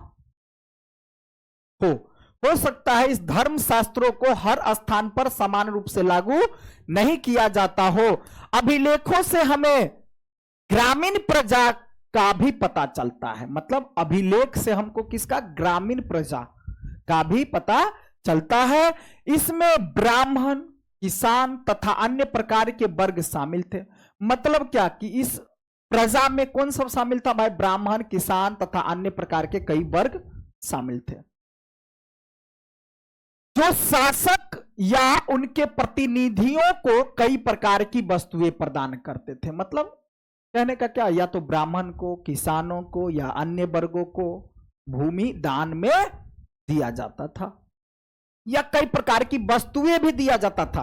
हो सकता है इस धर्मशास्त्रों को हर स्थान पर समान रूप से लागू नहीं किया जाता हो। अभिलेखों से हमें ग्रामीण प्रजा का भी पता चलता है। मतलब अभिलेख से हमको किसका? ग्रामीण प्रजा का भी पता चलता है। इसमें ब्राह्मण, किसान तथा अन्य प्रकार के वर्ग शामिल थे। मतलब क्या कि इस प्रजा में कौन सब शामिल था भाई? ब्राह्मण, किसान तथा अन्य प्रकार के कई वर्ग शामिल थे, जो शासक या उनके प्रतिनिधियों को कई प्रकार की वस्तुएं प्रदान करते थे। मतलब कहने का क्या, या तो ब्राह्मण को, किसानों को या अन्य वर्गों को भूमि दान में दिया जाता था, या कई प्रकार की वस्तुएं भी दिया जाता था।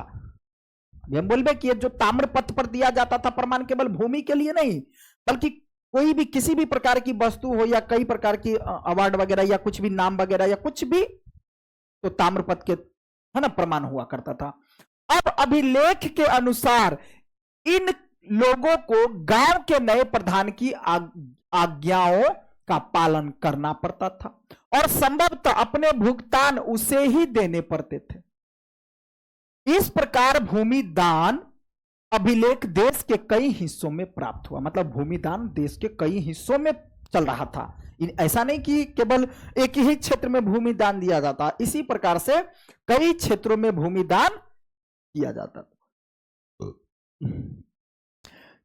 हम बोलबे कि जो ताम्र पत्र पर दिया जाता था प्रमाण केवल भूमि के लिए नहीं, बल्कि कोई भी किसी भी प्रकार की वस्तु हो या कई प्रकार की अवार्ड वगैरह या कुछ भी नाम वगैरह या कुछ भी, तो ताम्रपत्र के है ना प्रमाण हुआ करता था। अब अभिलेख के अनुसार इन लोगों को गांव के नए प्रधान की आज्ञाओं का पालन करना पड़ता था और संभवतः अपने भुगतान उसे ही देने पड़ते थे। इस प्रकार भूमि दान अभिलेख देश के कई हिस्सों में प्राप्त हुआ। मतलब भूमि दान देश के कई हिस्सों में चल रहा था। ऐसा नहीं कि केवल एक ही क्षेत्र में भूमि दान दिया जाता, इसी प्रकार से कई क्षेत्रों में भूमि दान किया जाता था।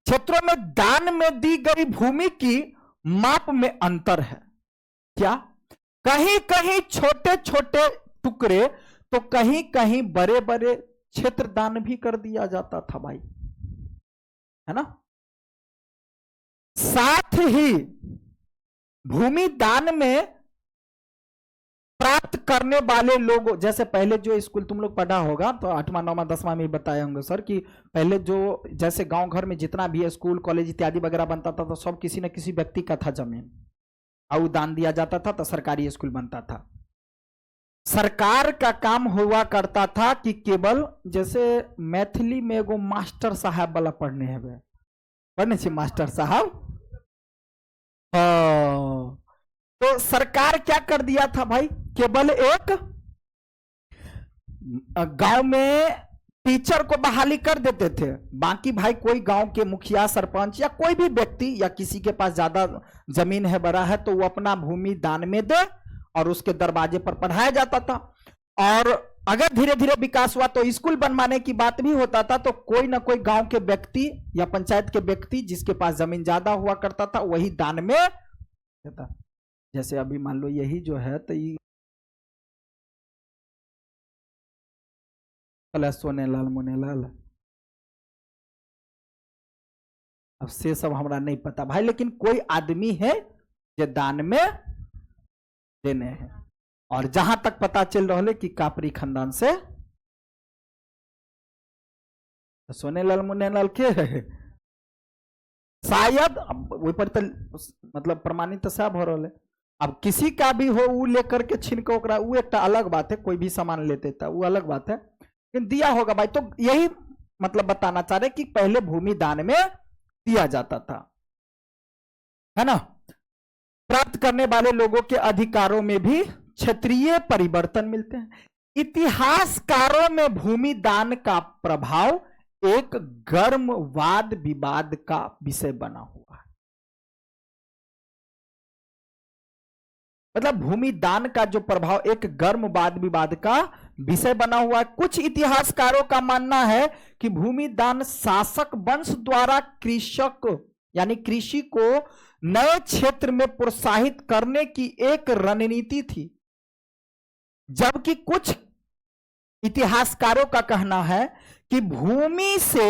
क्षेत्रों में दान में दी गई भूमि की माप में अंतर है क्या? कहीं कहीं छोटे छोटे टुकड़े तो कहीं कहीं बड़े बड़े क्षेत्र दान भी कर दिया जाता था भाई, है ना। साथ ही भूमि दान में प्राप्त करने वाले लोगों, जैसे पहले जो स्कूल तुम लोग पढ़ा होगा तो 8वां 9वां 10वां में बताए होंगे सर कि पहले जो जैसे गांव घर में जितना भी स्कूल कॉलेज इत्यादि वगैरह बनता था तो सब किसी न किसी व्यक्ति का था जमीन, और दान दिया जाता था तो सरकारी स्कूल बनता था। सरकार का काम हुआ करता था कि केवल जैसे मैथिली में एगो मास्टर साहब वाला पढ़ने है, पढ़ने से मास्टर साहब, तो सरकार क्या कर दिया था भाई, केवल एक गांव में टीचर को बहाली कर देते थे। बाकी भाई कोई गांव के मुखिया सरपंच या कोई भी व्यक्ति या किसी के पास ज्यादा जमीन है, बड़ा है, तो वो अपना भूमि दान में दे और उसके दरवाजे पर पढ़ाया जाता था। और अगर धीरे धीरे विकास हुआ तो स्कूल बनवाने की बात भी होता था, तो कोई ना कोई गांव के व्यक्ति या पंचायत के व्यक्ति जिसके पास जमीन ज्यादा हुआ करता था वही दान में देता। जैसे अभी मान लो यही जो है तो ये सोने लाल मुने लाल, अब से सब हमरा नहीं पता भाई, लेकिन कोई आदमी है जो दान में देने हैं। और जहां तक पता चल रहा है कि कापरी खानदान से सोने लाल मुने लाल के है शायद, वही पर तो मतलब प्रमाणित तो सब हो रहा है। अब किसी का भी हो वो लेकर के छीन के ओकरा, वो एक अलग बात है, कोई भी सामान लेते था वो अलग बात है, लेकिन दिया होगा भाई। तो यही मतलब बताना चाह रहे कि पहले भूमि दान में दिया जाता था, है ना। प्राप्त करने वाले लोगों के अधिकारों में भी क्षेत्रीय परिवर्तन मिलते हैं। इतिहासकारों में भूमि दान का प्रभाव एक गर्म वाद विवाद का विषय बना हुआ है। मतलब भूमि दान का जो प्रभाव एक गर्म वाद विवाद का विषय बना हुआ है। कुछ इतिहासकारों का मानना है कि भूमि दान शासक वंश द्वारा कृषक यानी कृषि को नए क्षेत्र में प्रोत्साहित करने की एक रणनीति थी, जबकि कुछ इतिहासकारों का कहना है कि भूमि से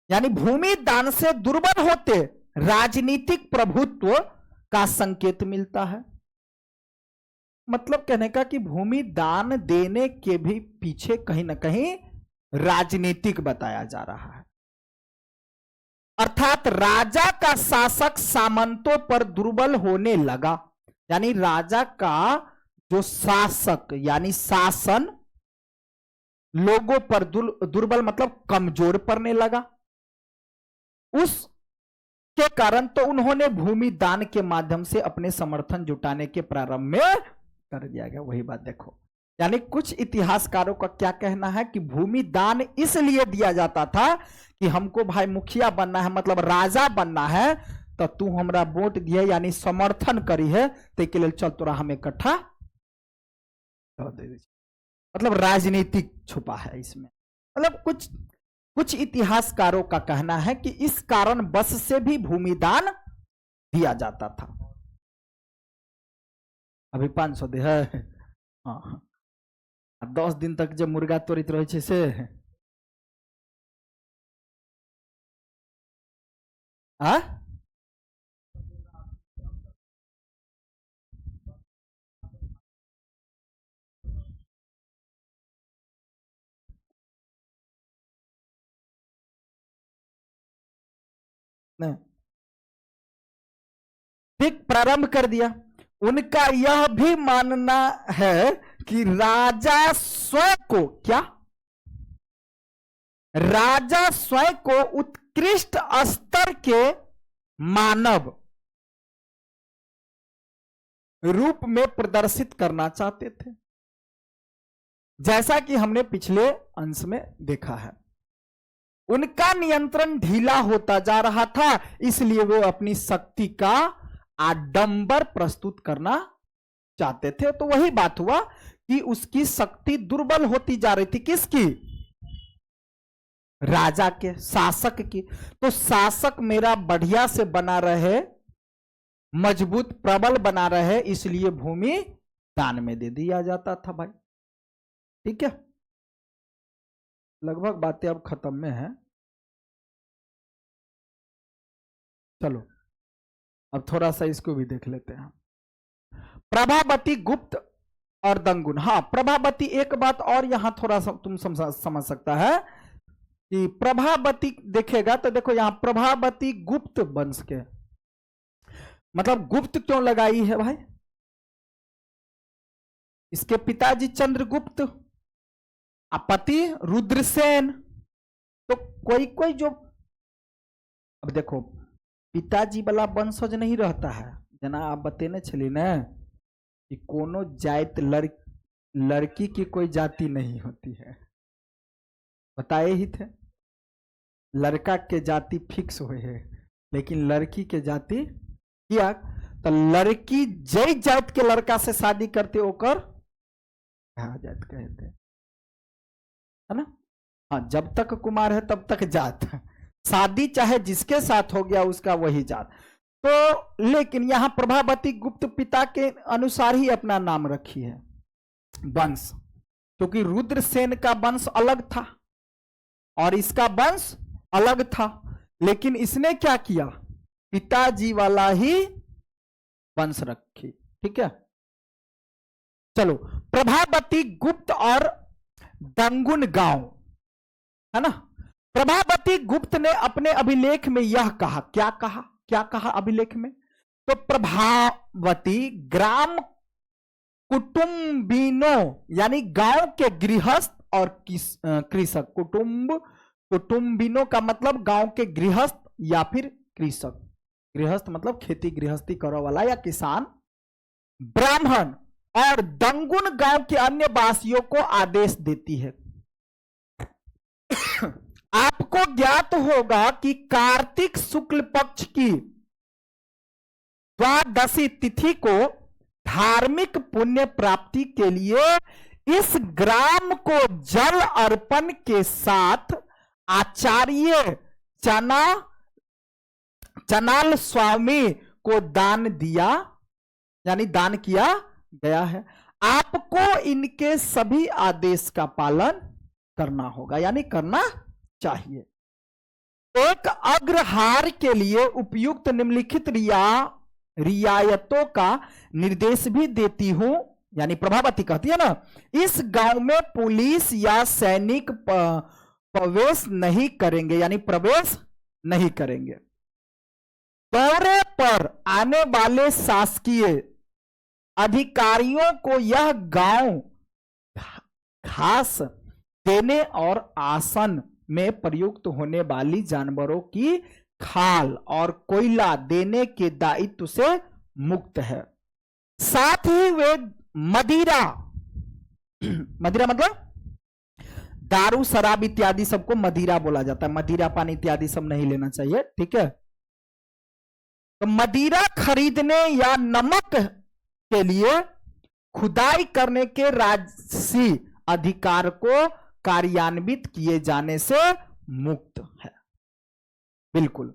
यानी भूमि दान से दुर्बल होते राजनीतिक प्रभुत्व का संकेत मिलता है। मतलब कहने का कि भूमि दान देने के भी पीछे कहीं ना कहीं राजनीतिक बताया जा रहा है, अर्थात राजा का शासक सामंतों पर दुर्बल होने लगा। यानी राजा का जो शासक यानी शासन लोगों पर दुर्बल मतलब कमजोर पड़ने लगा। उस के कारण तो उन्होंने भूमि दान के माध्यम से अपने समर्थन जुटाने के प्रारंभ में कर दिया गया। वही बात देखो, यानी कुछ इतिहासकारों का क्या कहना है कि भूमि दान इसलिए दिया जाता था कि हमको भाई मुखिया बनना है, मतलब राजा बनना है, तो तू हमरा वोट दिए यानी समर्थन करी है, तो के लिए चल तोरा हम इकट्ठा दे दीजिए। मतलब राजनीतिक छुपा है इसमें। मतलब कुछ इतिहासकारों का कहना है कि इस कारण बस से भी भूमि दान दिया जाता था। अभी 500 दे है, हाँ 10 दिन तक जब मुर्गा तोड़ित रहे से आ? नहीं, ठीक प्रारंभ कर दिया। उनका यह भी मानना है कि राजा स्वयं को क्या राजा स्वयं को उत्कृष्ट स्तर के मानव रूप में प्रदर्शित करना चाहते थे, जैसा कि हमने पिछले अंश में देखा है। उनका नियंत्रण ढीला होता जा रहा था, इसलिए वो अपनी शक्ति का आडंबर प्रस्तुत करना चाहते थे। तो वही बात हुआ कि उसकी शक्ति दुर्बल होती जा रही थी। किसकी? राजा के, शासक की। तो शासक मेरा बढ़िया से बना रहे, मजबूत प्रबल बना रहे, इसलिए भूमि दान में दे दिया जाता था भाई। ठीक है, लगभग बातें अब खत्म में है। चलो अब थोड़ा सा इसको भी देख लेते हैं। प्रभावती, गुप्त और दंगुन। हाँ, प्रभावती एक बात और यहां थोड़ा सा तुम समझ सकता है कि प्रभावती देखेगा तो देखो यहां प्रभावती गुप्त वंश के, मतलब गुप्त क्यों लगाई है भाई? इसके पिताजी चंद्रगुप्त, पति रुद्रसेन। तो कोई कोई जो, अब देखो पिताजी वाला वंशज नहीं रहता है, जना आप बतेने छली ना कि कोनो जात लड़की की कोई जाति नहीं होती है। बताए ही थे, लड़का के जाति फिक्स हुए है, लेकिन लड़की के जाति किया। तो लड़की जय जात के लड़का से शादी करते होकर जात कहते, है ना। हाँ, जब तक कुमार है तब तक जात, शादी चाहे जिसके साथ हो गया उसका वही जात। तो लेकिन यहां प्रभावती गुप्त पिता के अनुसार ही अपना नाम रखी है, वंश, क्योंकि रुद्रसेन का वंश अलग था और इसका वंश अलग था, लेकिन इसने क्या किया, पिताजी वाला ही वंश रखी। ठीक है, चलो, प्रभावती गुप्त और दंगुन गांव, है ना। प्रभावती गुप्त ने अपने अभिलेख में यह कहा, क्या कहा अभिलेख में, तो प्रभावती ग्राम कुटुंबिनों यानी गांव के गृहस्थ और कृषक, कुटुंबिनों का मतलब गांव के गृहस्थ या फिर कृषक, गृहस्थ मतलब खेती गृहस्थी करो वाला या किसान, ब्राह्मण और दंगुन गांव के अन्य वासियों को आदेश देती है। आपको ज्ञात होगा कि कार्तिक शुक्ल पक्ष की द्वादशी तिथि को धार्मिक पुण्य प्राप्ति के लिए इस ग्राम को जल अर्पण के साथ आचार्य चनाल स्वामी को दान दिया, यानी दान किया गया है। आपको इनके सभी आदेश का पालन करना होगा, यानी करना चाहिए। एक अग्रहार के लिए उपयुक्त निम्नलिखित रियायतों का निर्देश भी देती हूं, यानी प्रभावती कहती है ना, इस गांव में पुलिस या सैनिक प्रवेश नहीं करेंगे, यानी प्रवेश नहीं करेंगे। दौरे पर आने वाले शासकीय अधिकारियों को यह गांव घास देने और आसन में प्रयुक्त होने वाली जानवरों की खाल और कोयला देने के दायित्व से मुक्त है। साथ ही वे मदिरा मतलब दारू शराब इत्यादि सबको मदिरा बोला जाता है, मदिरा पानी इत्यादि सब नहीं लेना चाहिए। ठीक है, तो मदिरा खरीदने या नमक के लिए खुदाई करने के राजसी अधिकार को कार्यान्वित किए जाने से मुक्त है। बिल्कुल,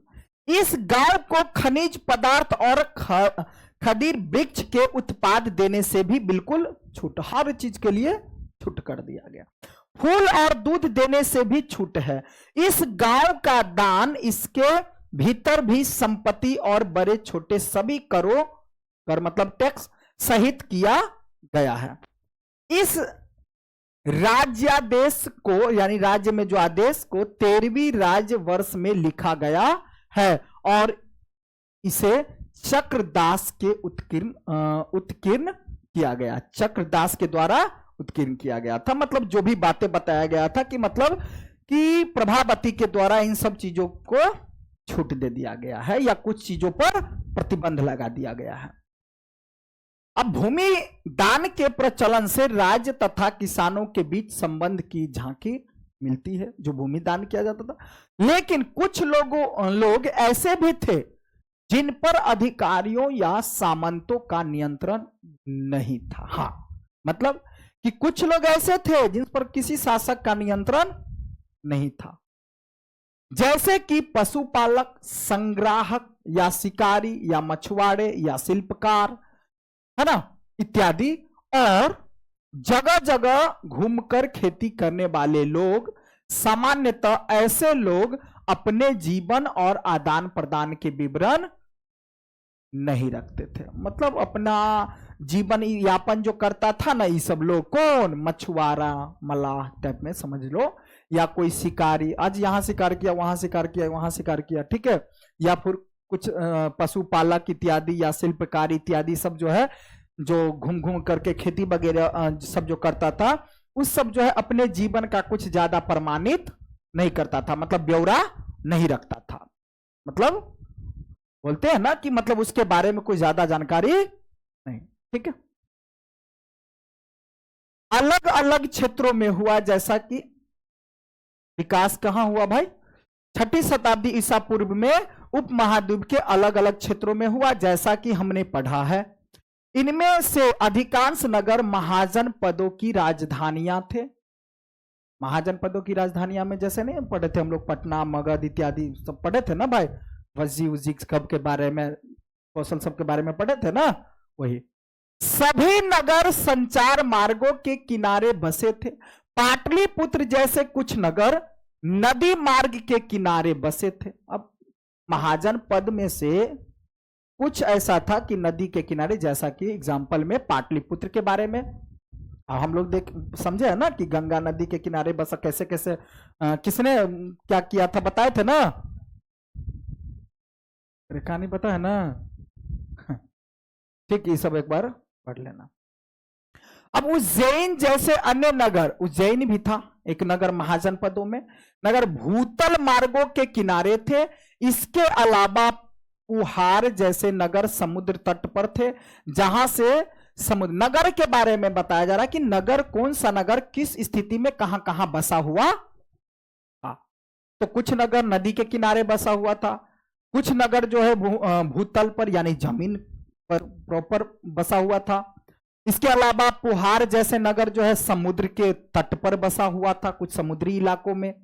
इस गांव को खनिज पदार्थ और खदीर वृक्ष के उत्पाद देने से भी बिल्कुल छूट, हर चीज के लिए छूट कर दिया गया। फूल और दूध देने से भी छूट है। इस गांव का दान, इसके भीतर भी संपत्ति और बड़े छोटे सभी कर मतलब टैक्स सहित किया गया है। इस राज्यादेश को, यानी राज्य में जो आदेश को 13वीं राज्य वर्ष में लिखा गया है और इसे चक्रदास के उत्कीर्ण किया गया, चक्रदास के द्वारा उत्कीर्ण किया गया था। मतलब जो भी बातें बताया गया था कि मतलब कि प्रभावती के द्वारा इन सब चीजों को छूट दे दिया गया है या कुछ चीजों पर प्रतिबंध लगा दिया गया है। अब भूमि दान के प्रचलन से राज्य तथा किसानों के बीच संबंध की झांकी मिलती है, जो भूमि दान किया जाता था। लेकिन कुछ लोग ऐसे भी थे जिन पर अधिकारियों या सामंतों का नियंत्रण नहीं था। हाँ, मतलब कि कुछ लोग ऐसे थे जिन पर किसी शासक का नियंत्रण नहीं था, जैसे कि पशुपालक, संग्राहक या शिकारी या मछुआरे या शिल्पकार, है ना, इत्यादि। और जगह जगह घूमकर खेती करने वाले लोग, सामान्यतः ऐसे लोग अपने जीवन और आदान प्रदान के विवरण नहीं रखते थे। मतलब अपना जीवन यापन जो करता था ना, ये सब लोग कौन, मछुआरा, मलाह टाइप में समझ लो, या कोई शिकारी, आज यहां शिकार किया, वहां शिकार किया, वहां शिकार किया, ठीक है, या फिर कुछ पशुपालक इत्यादि या शिल्पकार इत्यादि सब जो है, जो घूम घूम करके खेती वगैरह सब जो करता था, उस सब जो है अपने जीवन का कुछ ज्यादा प्रमाणित नहीं करता था, मतलब ब्यौरा नहीं रखता था। मतलब बोलते हैं ना कि मतलब उसके बारे में कोई ज्यादा जानकारी नहीं। ठीक है, अलग अलग क्षेत्रों में हुआ, जैसा कि विकास कहां हुआ भाई? 6ठी शताब्दी ईसा पूर्व में उपमहाद्वीप के अलग अलग क्षेत्रों में हुआ, जैसा कि हमने पढ़ा है। इनमें से अधिकांश नगर महाजन पदों की राजधानियां थे। महाजन पदों की राजधानियां में जैसे नहीं पढ़े थे हम लोग, पटना, मगध इत्यादि सब पढ़े थे ना भाई, वजी उजी कब के बारे में, कौशल सब के बारे में पढ़े थे ना, वही। सभी नगर संचार मार्गों के किनारे बसे थे। पाटलिपुत्र जैसे कुछ नगर नदी मार्ग के किनारे बसे थे। अब महाजन पद में से कुछ ऐसा था कि नदी के किनारे, जैसा कि एग्जाम्पल में पाटलिपुत्र के बारे में हम लोग देख समझे है ना कि गंगा नदी के किनारे बसा, कैसे कैसे किसने क्या किया था बताए थे ना, कहानी पता है ना। ठीक, ये सब एक बार पढ़ लेना। अब उज्जैन जैसे अन्य नगर, उज्जैन भी था एक नगर महाजन पदों में, नगर भूतल मार्गों के किनारे थे। इसके अलावा पुहार जैसे नगर समुद्र तट पर थे, जहां से समुद्र। नगर के बारे में बताया जा रहा है कि नगर, कौन सा नगर किस स्थिति में कहां कहां बसा हुआ था। तो कुछ नगर नदी के किनारे बसा हुआ था, कुछ नगर जो है भूतल पर यानी जमीन पर प्रॉपर बसा हुआ था। इसके अलावा पुहार जैसे नगर जो है समुद्र के तट पर बसा हुआ था, कुछ समुद्री इलाकों में,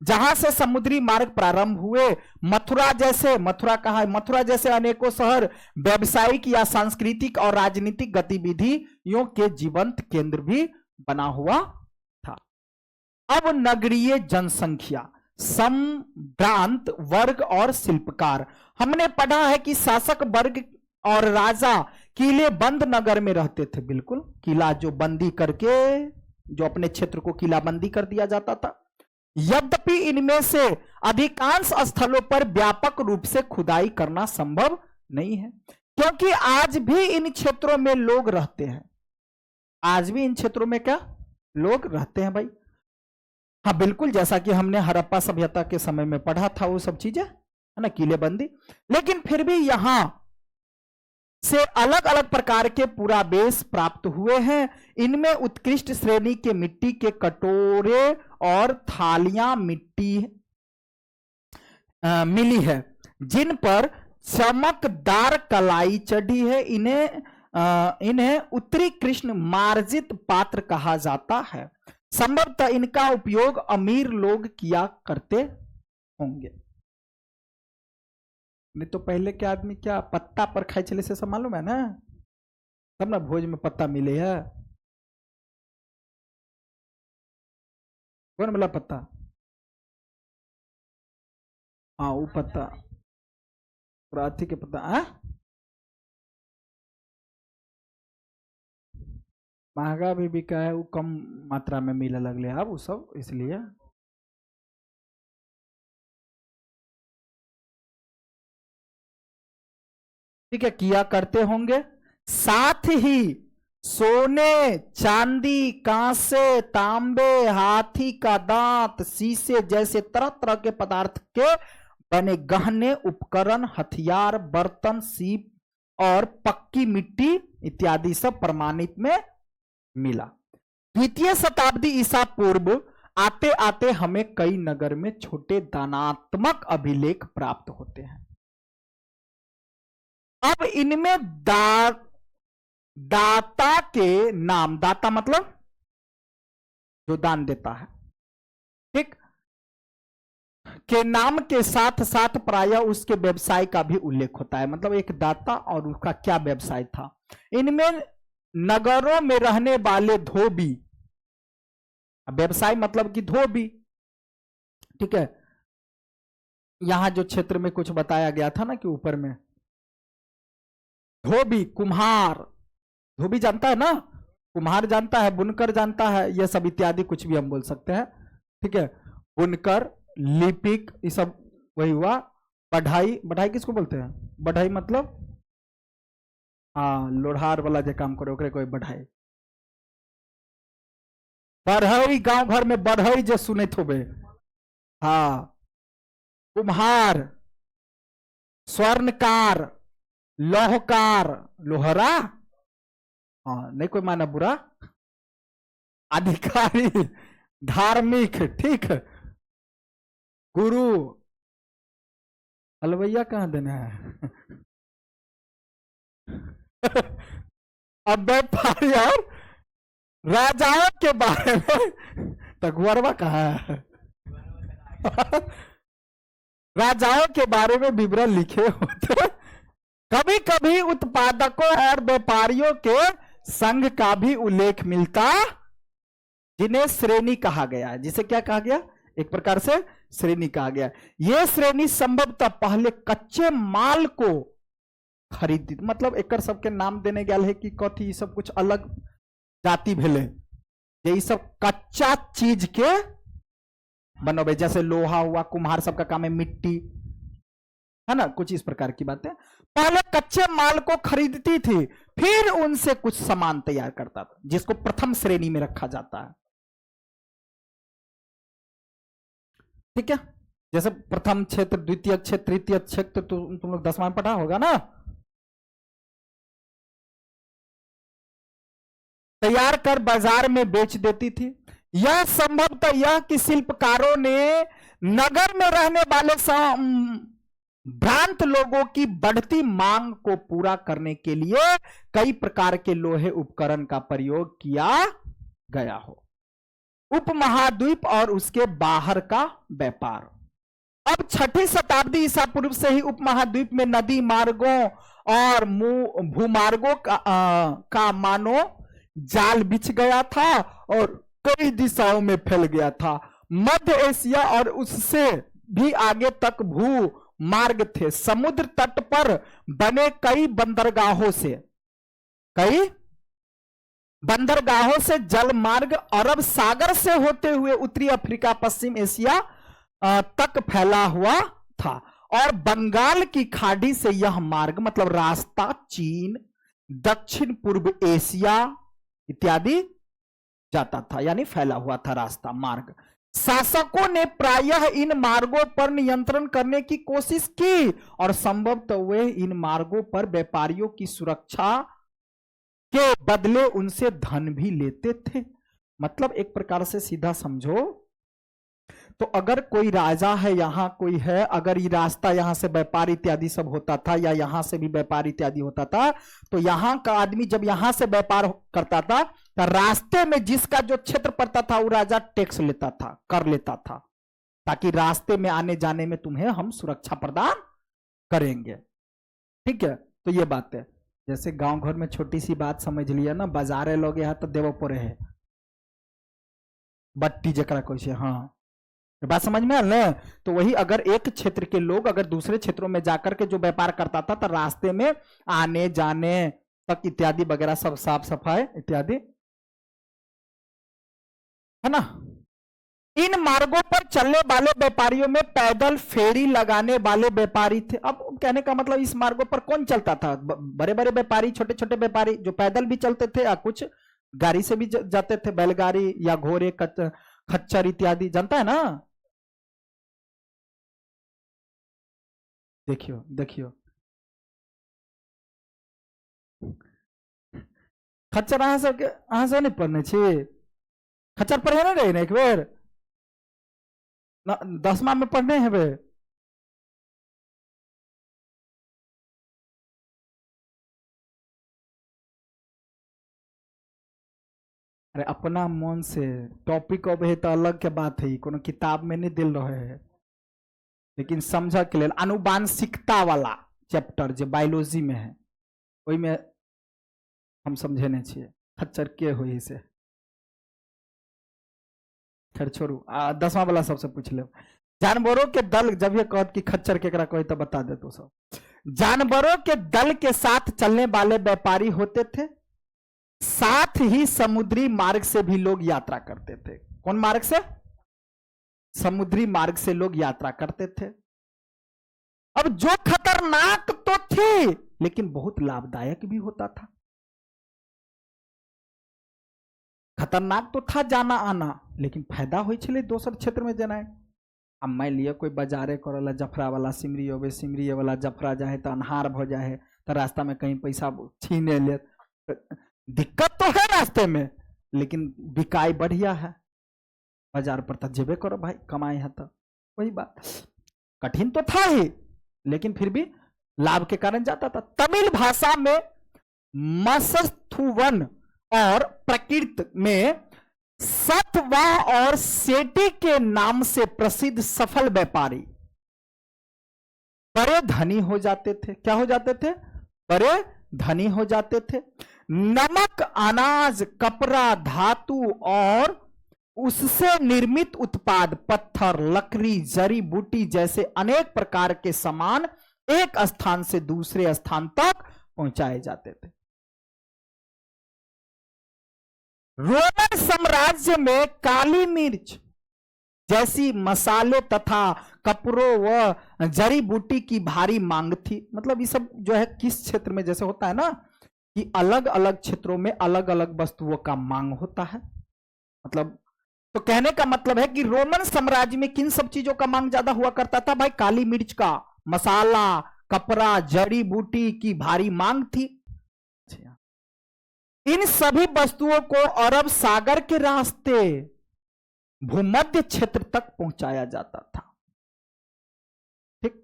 जहां से समुद्री मार्ग प्रारंभ हुए। मथुरा जैसे, मथुरा कहा है, मथुरा जैसे अनेकों शहर व्यावसायिक या सांस्कृतिक और राजनीतिक गतिविधियों के जीवंत केंद्र भी बना हुआ था। अब नगरीय जनसंख्या, सम्भ्रांत वर्ग और शिल्पकार। हमने पढ़ा है कि शासक वर्ग और राजा किले बंद नगर में रहते थे। बिल्कुल, किला जो बंदी करके, जो अपने क्षेत्र को किला बंदी कर दिया जाता था। यद्यपि इनमें से अधिकांश स्थलों पर व्यापक रूप से खुदाई करना संभव नहीं है, क्योंकि आज भी इन क्षेत्रों में लोग रहते हैं। आज भी इन क्षेत्रों में क्या लोग रहते हैं भाई? हाँ बिल्कुल, जैसा कि हमने हड़प्पा सभ्यता के समय में पढ़ा था वो सब चीजें, है ना, किलेबंदी। लेकिन फिर भी यहां से अलग अलग प्रकार के पुराबेश प्राप्त हुए हैं। इनमें उत्कृष्ट श्रेणी के मिट्टी के कटोरे और थालियां मिली है, जिन पर चमकदार कलाई चढ़ी है। इन्हें उत्तरी कृष्ण मार्जित पात्र कहा जाता है। संभवतः इनका उपयोग अमीर लोग किया करते होंगे। नहीं तो पहले के आदमी क्या पत्ता पर खाई चले से सब मालूम है ना, तब ना भोज में पत्ता मिले है। कौन मिला पत्ता? हाँ वो पत्ता, प्रार्थी के पत्ता। महंगा भी बिका है, वो कम मात्रा में मिले लगले अब वो सब, इसलिए। ठीक है, किया करते होंगे। साथ ही सोने, चांदी, कांसे, तांबे, हाथी का दांत, शीशे जैसे तरह तरह के पदार्थ के बने गहने, उपकरण, हथियार, बर्तन, सीप और पक्की मिट्टी इत्यादि सब प्रमाणित में मिला। द्वितीय शताब्दी ईसा पूर्व आते आते हमें कई नगर में छोटे दानात्मक अभिलेख प्राप्त होते हैं। अब इनमें दाता के नाम, दाता मतलब जो दान देता है, ठीक, के नाम के साथ साथ प्रायः उसके व्यवसाय का भी उल्लेख होता है। मतलब एक दाता और उसका क्या व्यवसाय था। इनमें नगरों में रहने वाले धोबी, व्यवसाय मतलब कि धोबी, ठीक है। यहां जो क्षेत्र में कुछ बताया गया था ना कि ऊपर में धोबी, कुम्हार, धोबी जानता है ना, कुम्हार जानता है, बुनकर जानता है, यह सब इत्यादि कुछ भी हम बोल सकते हैं, ठीक है। बुनकर, लिपिक, ये सब वही हुआ। बढ़ाई, बढ़ाई किसको बोलते हैं? बढ़ाई मतलब हाँ लोहार वाला जो काम करे ओकरे कोई बढ़ाई। बढ़ई, गांव घर में बढ़ई जो सुने थोबे, हाँ। कुम्हार, स्वर्णकार, लोहकार, लोहरा, हाँ नहीं कोई माना बुरा, अधिकारी, धार्मिक, ठीक, गुरु। अलवैया कहाँ देना है? अब व्यापारी और राजाओं के बारे में तकवरवा कहाँ है? राजाओं के बारे में विवरण लिखे होते। कभी कभी उत्पादकों और व्यापारियों के संघ का भी उल्लेख मिलता, जिन्हें श्रेणी कहा गया है। जिसे क्या कहा गया? एक प्रकार से श्रेणी कहा गया। यह श्रेणी संभवतः पहले कच्चे माल को खरीदी, मतलब एक सबके नाम देने गया है कि कथी सब कुछ अलग जाति भेले, ये सब कच्चा चीज के बनोबे, जैसे लोहा हुआ, कुम्हार सबका काम है मिट्टी, है ना, कुछ इस प्रकार की बातें। पहले कच्चे माल को खरीदती थी, फिर उनसे कुछ सामान तैयार करता था, जिसको प्रथम श्रेणी में रखा जाता है। ठीक है, जैसे प्रथम क्षेत्र, द्वितीय क्षेत्र, तृतीय क्षेत्र, तो तुम लोग 10वां में पढ़ा होगा ना। तैयार कर बाजार में बेच देती थी। यह संभवतः यह कि शिल्पकारों ने नगर में रहने वाले भ्रांत लोगों की बढ़ती मांग को पूरा करने के लिए कई प्रकार के लोहे उपकरण का प्रयोग किया गया हो। उपमहाद्वीप और उसके बाहर का व्यापार। अब 6ठी शताब्दी ईसा पूर्व से ही उपमहाद्वीप में नदी मार्गों और भूमार्गों का मानो जाल बिछ गया था और कई दिशाओं में फैल गया था। मध्य एशिया और उससे भी आगे तक भू मार्ग थे। समुद्र तट पर बने कई बंदरगाहों से जल मार्ग अरब सागर से होते हुए उत्तरी अफ्रीका, पश्चिम एशिया तक फैला हुआ था और बंगाल की खाड़ी से यह मार्ग, मतलब रास्ता, चीन, दक्षिण पूर्व एशिया इत्यादि जाता था, यानी फैला हुआ था रास्ता, मार्ग। शासकों ने प्रायः इन मार्गों पर नियंत्रण करने की कोशिश की और संभवतः वे इन मार्गों पर व्यापारियों की सुरक्षा के बदले उनसे धन भी लेते थे। मतलब एक प्रकार से सीधा समझो तो अगर कोई राजा है, यहां कोई है, अगर ये रास्ता यहां से व्यापार इत्यादि सब होता था या यहां से भी व्यापार इत्यादि होता था, तो यहां का आदमी जब यहां से व्यापार करता था तो रास्ते में जिसका जो क्षेत्र पड़ता था वो राजा टैक्स लेता था, कर लेता था, ताकि रास्ते में आने जाने में तुम्हें हम सुरक्षा प्रदान करेंगे। ठीक है, तो ये बात है। जैसे गांव घर में छोटी सी बात समझ लिया ना, बाजारे लोग यहाँ तो देवोपुर है, बट्टी जकरा कोई, हाँ बात समझ में आल ना। तो वही अगर एक क्षेत्र के लोग अगर दूसरे क्षेत्रों में जाकर के जो व्यापार करता था तो रास्ते में आने जाने तक इत्यादि वगैरह सब साफ सफाई इत्यादि, है ना। इन मार्गों पर चलने वाले व्यापारियों में पैदल फेरी लगाने वाले व्यापारी थे। अब कहने का मतलब इस मार्गों पर कौन चलता था? बड़े बड़े व्यापारी, छोटे छोटे व्यापारी जो पैदल भी चलते थे या कुछ गाड़ी से भी जाते थे, बैलगाड़ी या घोड़े, खच्चर इत्यादि, जानता है ना। देखियो देखियो खच्चर अहाँ सब नहीं पढ़ने छी? खच्चर पढ़े ना रहे एक बेर 10वां में पढ़ने हेबे। अरे अपना मन से टॉपिक अब है तो अलग के बात है, कोनो किताब में नहीं दिल रहे है, लेकिन समझ के लिए अनुवांशिकता वाला चैप्टर जो बायोलॉजी में है वही में हम समझेने छिए खच्चर के हुई से। खैर छोड़ू, 10वां वाला सबसे पूछ ले। जानवरों के दल, जब ये कहत कि खच्चर केकरा कोई तो बता दे तो सब। जानवरों के दल के साथ चलने वाले व्यापारी होते थे, साथ ही समुद्री मार्ग से भी लोग यात्रा करते थे। कौन मार्ग से? समुद्री मार्ग से लोग यात्रा करते थे। अब जो खतरनाक तो थी लेकिन बहुत लाभदायक भी होता था। खतरनाक तो था जाना आना, लेकिन फायदा हो छे दोसर क्षेत्र में जाना। अब मान लिया कोई बाजारे करला जफरा वाला सिमरी होवे, सिमरी वाला जफरा जाए तो अनहार भ जाए तो रास्ता में कहीं पैसा छीने ले, दिक्कत तो है रास्ते में, लेकिन बिकाई बढ़िया है। बाजार पर तो जेबे करो भाई, कमाए है तो। वही बात, कठिन तो था ही लेकिन फिर भी लाभ के कारण जाता था। तमिल भाषा में मसथुवन और प्रकृत में सतवा और सेठी के नाम से प्रसिद्ध सफल व्यापारी बड़े धनी हो जाते थे। क्या हो जाते थे? बड़े धनी हो जाते थे। नमक, अनाज, कपड़ा, धातु और उससे निर्मित उत्पाद, पत्थर, लकड़ी, जड़ी बूटी जैसे अनेक प्रकार के सामान एक स्थान से दूसरे स्थान तक पहुंचाए जाते थे। रोमन साम्राज्य में काली मिर्च जैसी मसाले तथा कपड़ों व जड़ी बूटी की भारी मांग थी। मतलब ये सब जो है किस क्षेत्र में, जैसे होता है ना कि अलग अलग क्षेत्रों में अलग अलग वस्तुओं का मांग होता है। मतलब तो कहने का मतलब है कि रोमन साम्राज्य में किन सब चीजों का मांग ज्यादा हुआ करता था भाई? काली मिर्च का, मसाला, कपड़ा, जड़ी बूटी की भारी मांग थी। इन सभी वस्तुओं को अरब सागर के रास्ते भूमध्य क्षेत्र तक पहुंचाया जाता था। ठीक,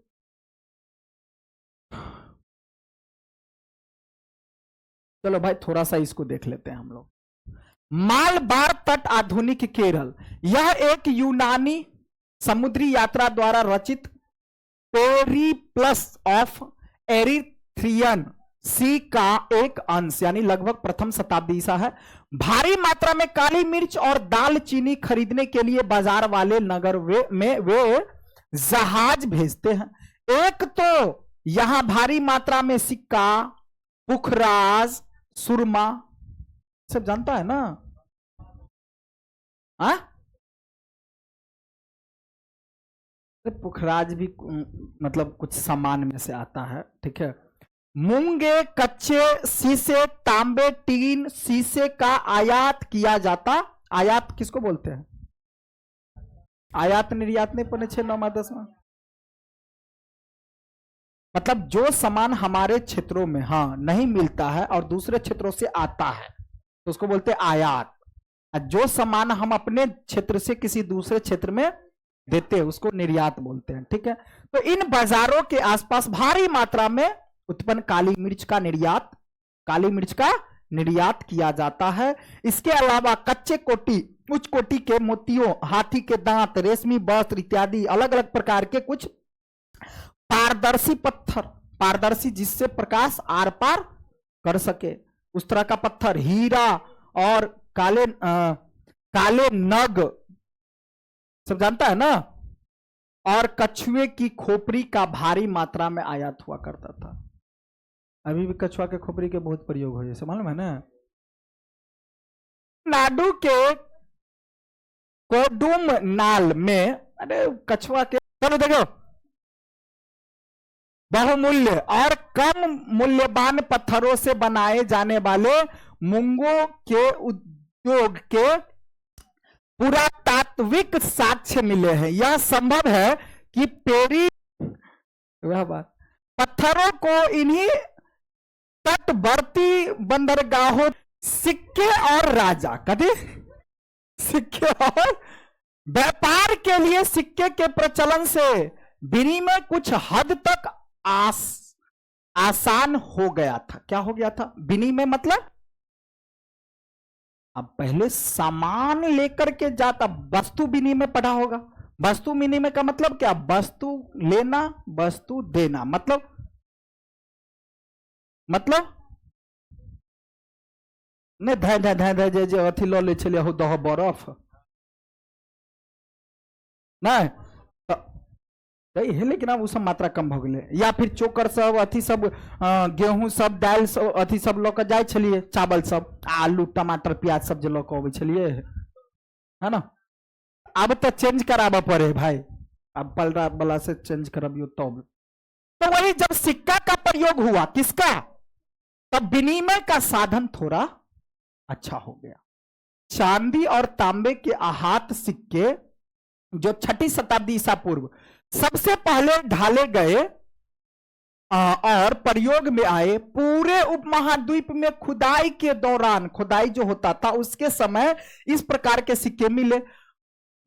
चलो भाई थोड़ा सा इसको देख लेते हैं हम लोग। मालबार तट, आधुनिक केरल, यह एक यूनानी समुद्री यात्रा द्वारा रचित पेरिप्लस ऑफ एरिथ्रियन सी का एक अंश यानी लगभग प्रथम शताब्दी ईसा है। भारी मात्रा में काली मिर्च और दालचीनी खरीदने के लिए बाजार वाले नगर में वे जहाज भेजते हैं। एक तो यहां भारी मात्रा में सिक्का, पुखराज, सुरमा, सब जानता है ना? पुखराज भी मतलब कुछ सामान में से आता है। ठीक है, मूंगे, कच्चे शीशे, तांबे, टीन, शीशे का आयात किया जाता। आयात किसको बोलते हैं? आयात निर्यात नहीं पढ़े 6, 9, 10 में? मतलब जो सामान हमारे क्षेत्रों में हाँ नहीं मिलता है और दूसरे क्षेत्रों से आता है तो उसको बोलते हैं आयात। जो सामान हम अपने क्षेत्र से किसी दूसरे क्षेत्र में देते हैं उसको निर्यात बोलते हैं। ठीक है, तो इन बाजारों के आसपास भारी मात्रा में उत्पन्न काली मिर्च का निर्यात किया जाता है। इसके अलावा कच्चे कोटी, उच्च कोटि के मोतियों, हाथी के दांत, रेशमी वस्त्र इत्यादि अलग अलग प्रकार के कुछ पारदर्शी पत्थर, पारदर्शी जिससे प्रकाश आर पार कर सके उस तरह का पत्थर, हीरा और काले नग, सब जानता है ना, और कछुए की खोपड़ी का भारी मात्रा में आयात हुआ करता था। अभी भी कछुआ के खोपड़ी के बहुत प्रयोग हो, जैसे मालूम है ना? नाडु के कोडुम नाल में, अरे कछुआ के, चलो देखो, बहुमूल्य और कम मूल्यवान पत्थरों से बनाए जाने वाले मुंगों के उद्योग के पुरातात्विक साक्ष्य मिले हैं। यह संभव है कि वह बात पत्थरों को इन्हीं तटवर्ती बंदरगाहों, सिक्के और राजा कभी सिक्के और व्यापार के लिए सिक्के के प्रचलन से विनिमय कुछ हद तक आसान हो गया था। क्या हो गया था? विनिमय मतलब अब पहले सामान लेकर के जाता, वस्तु विनिमय पढ़ा होगा। वस्तु विनिमय का मतलब क्या? वस्तु लेना, वस्तु देना, मतलब नहीं धै धै धै धै जे अथी लो ले छलिए हो दह बरफ नहीं है, लेकिन अब सब मात्रा कम भ गए। या फिर चोकर सब अथी सब गेहूं सब दाल सब अथी सब लऽ जाए छलिए, चावल सब, आलू टमाटर प्याज सब जे लऽ अबै छलिए, है ना? अब तो चेंज कराबा पड़े भाई, अब पलटा वाला से चेंज करबियो तब। तो वही जब सिक्का का प्रयोग हुआ, किसका? तब विनिमय का साधन थोड़ा अच्छा हो गया। चांदी और तांबे के आहत सिक्के जो 6ठी शताब्दी ईसा पूर्व सबसे पहले ढाले गए और प्रयोग में आए, पूरे उपमहाद्वीप में खुदाई के दौरान, खुदाई जो होता था उसके समय इस प्रकार के सिक्के मिले।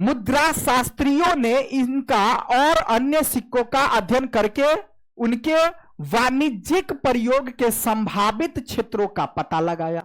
मुद्रा शास्त्रियों ने इनका और अन्य सिक्कों का अध्ययन करके उनके वाणिज्यिक प्रयोग के संभावित क्षेत्रों का पता लगाया।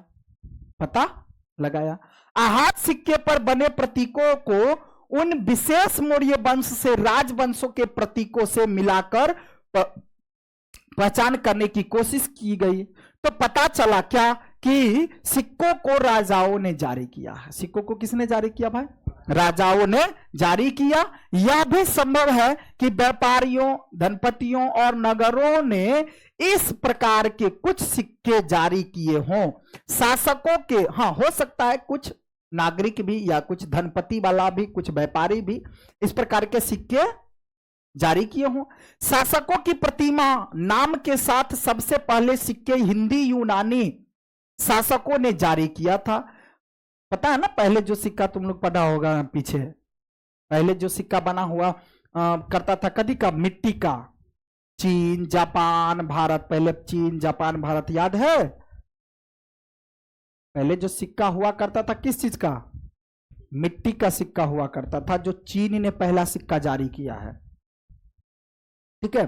आहत सिक्के पर बने प्रतीकों को उन विशेष मौर्य वंश से राजवंशों के प्रतीकों से मिलाकर पहचान करने की कोशिश की गई। तो पता चला क्या कि सिक्कों को राजाओं ने जारी किया है। सिक्कों को किसने जारी किया भाई? राजाओं ने जारी किया। यह भी संभव है कि व्यापारियों, धनपतियों और नगरों ने इस प्रकार के कुछ सिक्के जारी किए हों। शासकों के, हाँ हो सकता है कुछ नागरिक भी या कुछ धनपति वाला भी, कुछ व्यापारी भी इस प्रकार के सिक्के जारी किए हों। शासकों की प्रतिमा नाम के साथ सबसे पहले सिक्के हिंदी यूनानी शासकों ने जारी किया था। पता है ना, पहले जो सिक्का तुम लोग पढ़ा होगा पीछे, पहले जो सिक्का बना हुआ करता था कदी का, मिट्टी का, चीन, जापान, भारत, पहले चीन, जापान, भारत, याद है? पहले जो सिक्का हुआ करता था किस चीज का? मिट्टी का सिक्का हुआ करता था, जो चीन ने पहला सिक्का जारी किया है। ठीक है,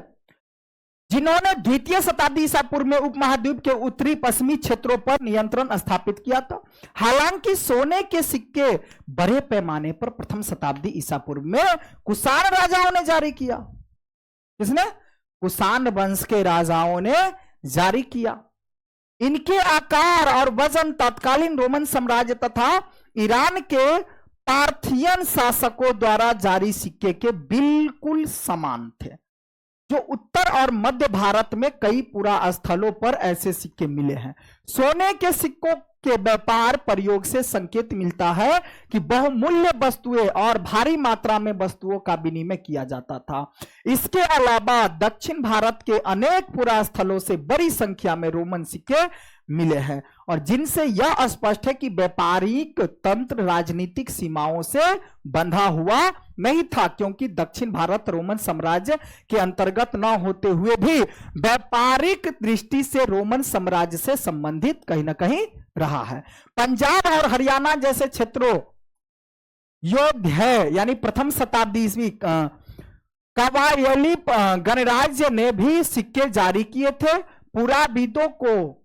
जिन्होंने द्वितीय शताब्दी ईसा पूर्व में उपमहाद्वीप के उत्तरी पश्चिमी क्षेत्रों पर नियंत्रण स्थापित किया था। हालांकि सोने के सिक्के बड़े पैमाने पर प्रथम शताब्दी ईसा पूर्व में कुषाण राजाओं ने जारी किया। किसने? कुषाण वंश के राजाओं ने जारी किया। इनके आकार और वजन तत्कालीन रोमन साम्राज्य तथा ईरान के पार्थियन शासकों द्वारा जारी सिक्के के बिल्कुल समान थे। जो उत्तर और मध्य भारत में कई पुरा स्थलों पर ऐसे सिक्के मिले हैं। सोने के सिक्कों के व्यापार प्रयोग से संकेत मिलता है कि बहुमूल्य वस्तुएं और भारी मात्रा में वस्तुओं का विनिमय किया जाता था। इसके अलावा दक्षिण भारत के अनेक पुरा स्थलों से बड़ी संख्या में रोमन सिक्के मिले हैं, और जिनसे यह स्पष्ट है कि व्यापारिक तंत्र राजनीतिक सीमाओं से बंधा हुआ नहीं था, क्योंकि दक्षिण भारत रोमन साम्राज्य के अंतर्गत न होते हुए भी व्यापारिक दृष्टि से रोमन साम्राज्य से संबंधित कहीं ना कहीं रहा है। पंजाब और हरियाणा जैसे क्षेत्रों योद्ध यानी प्रथम शताब्दी ईस्वी कवायली गणराज्य ने भी सिक्के जारी किए थे। पुराविदों को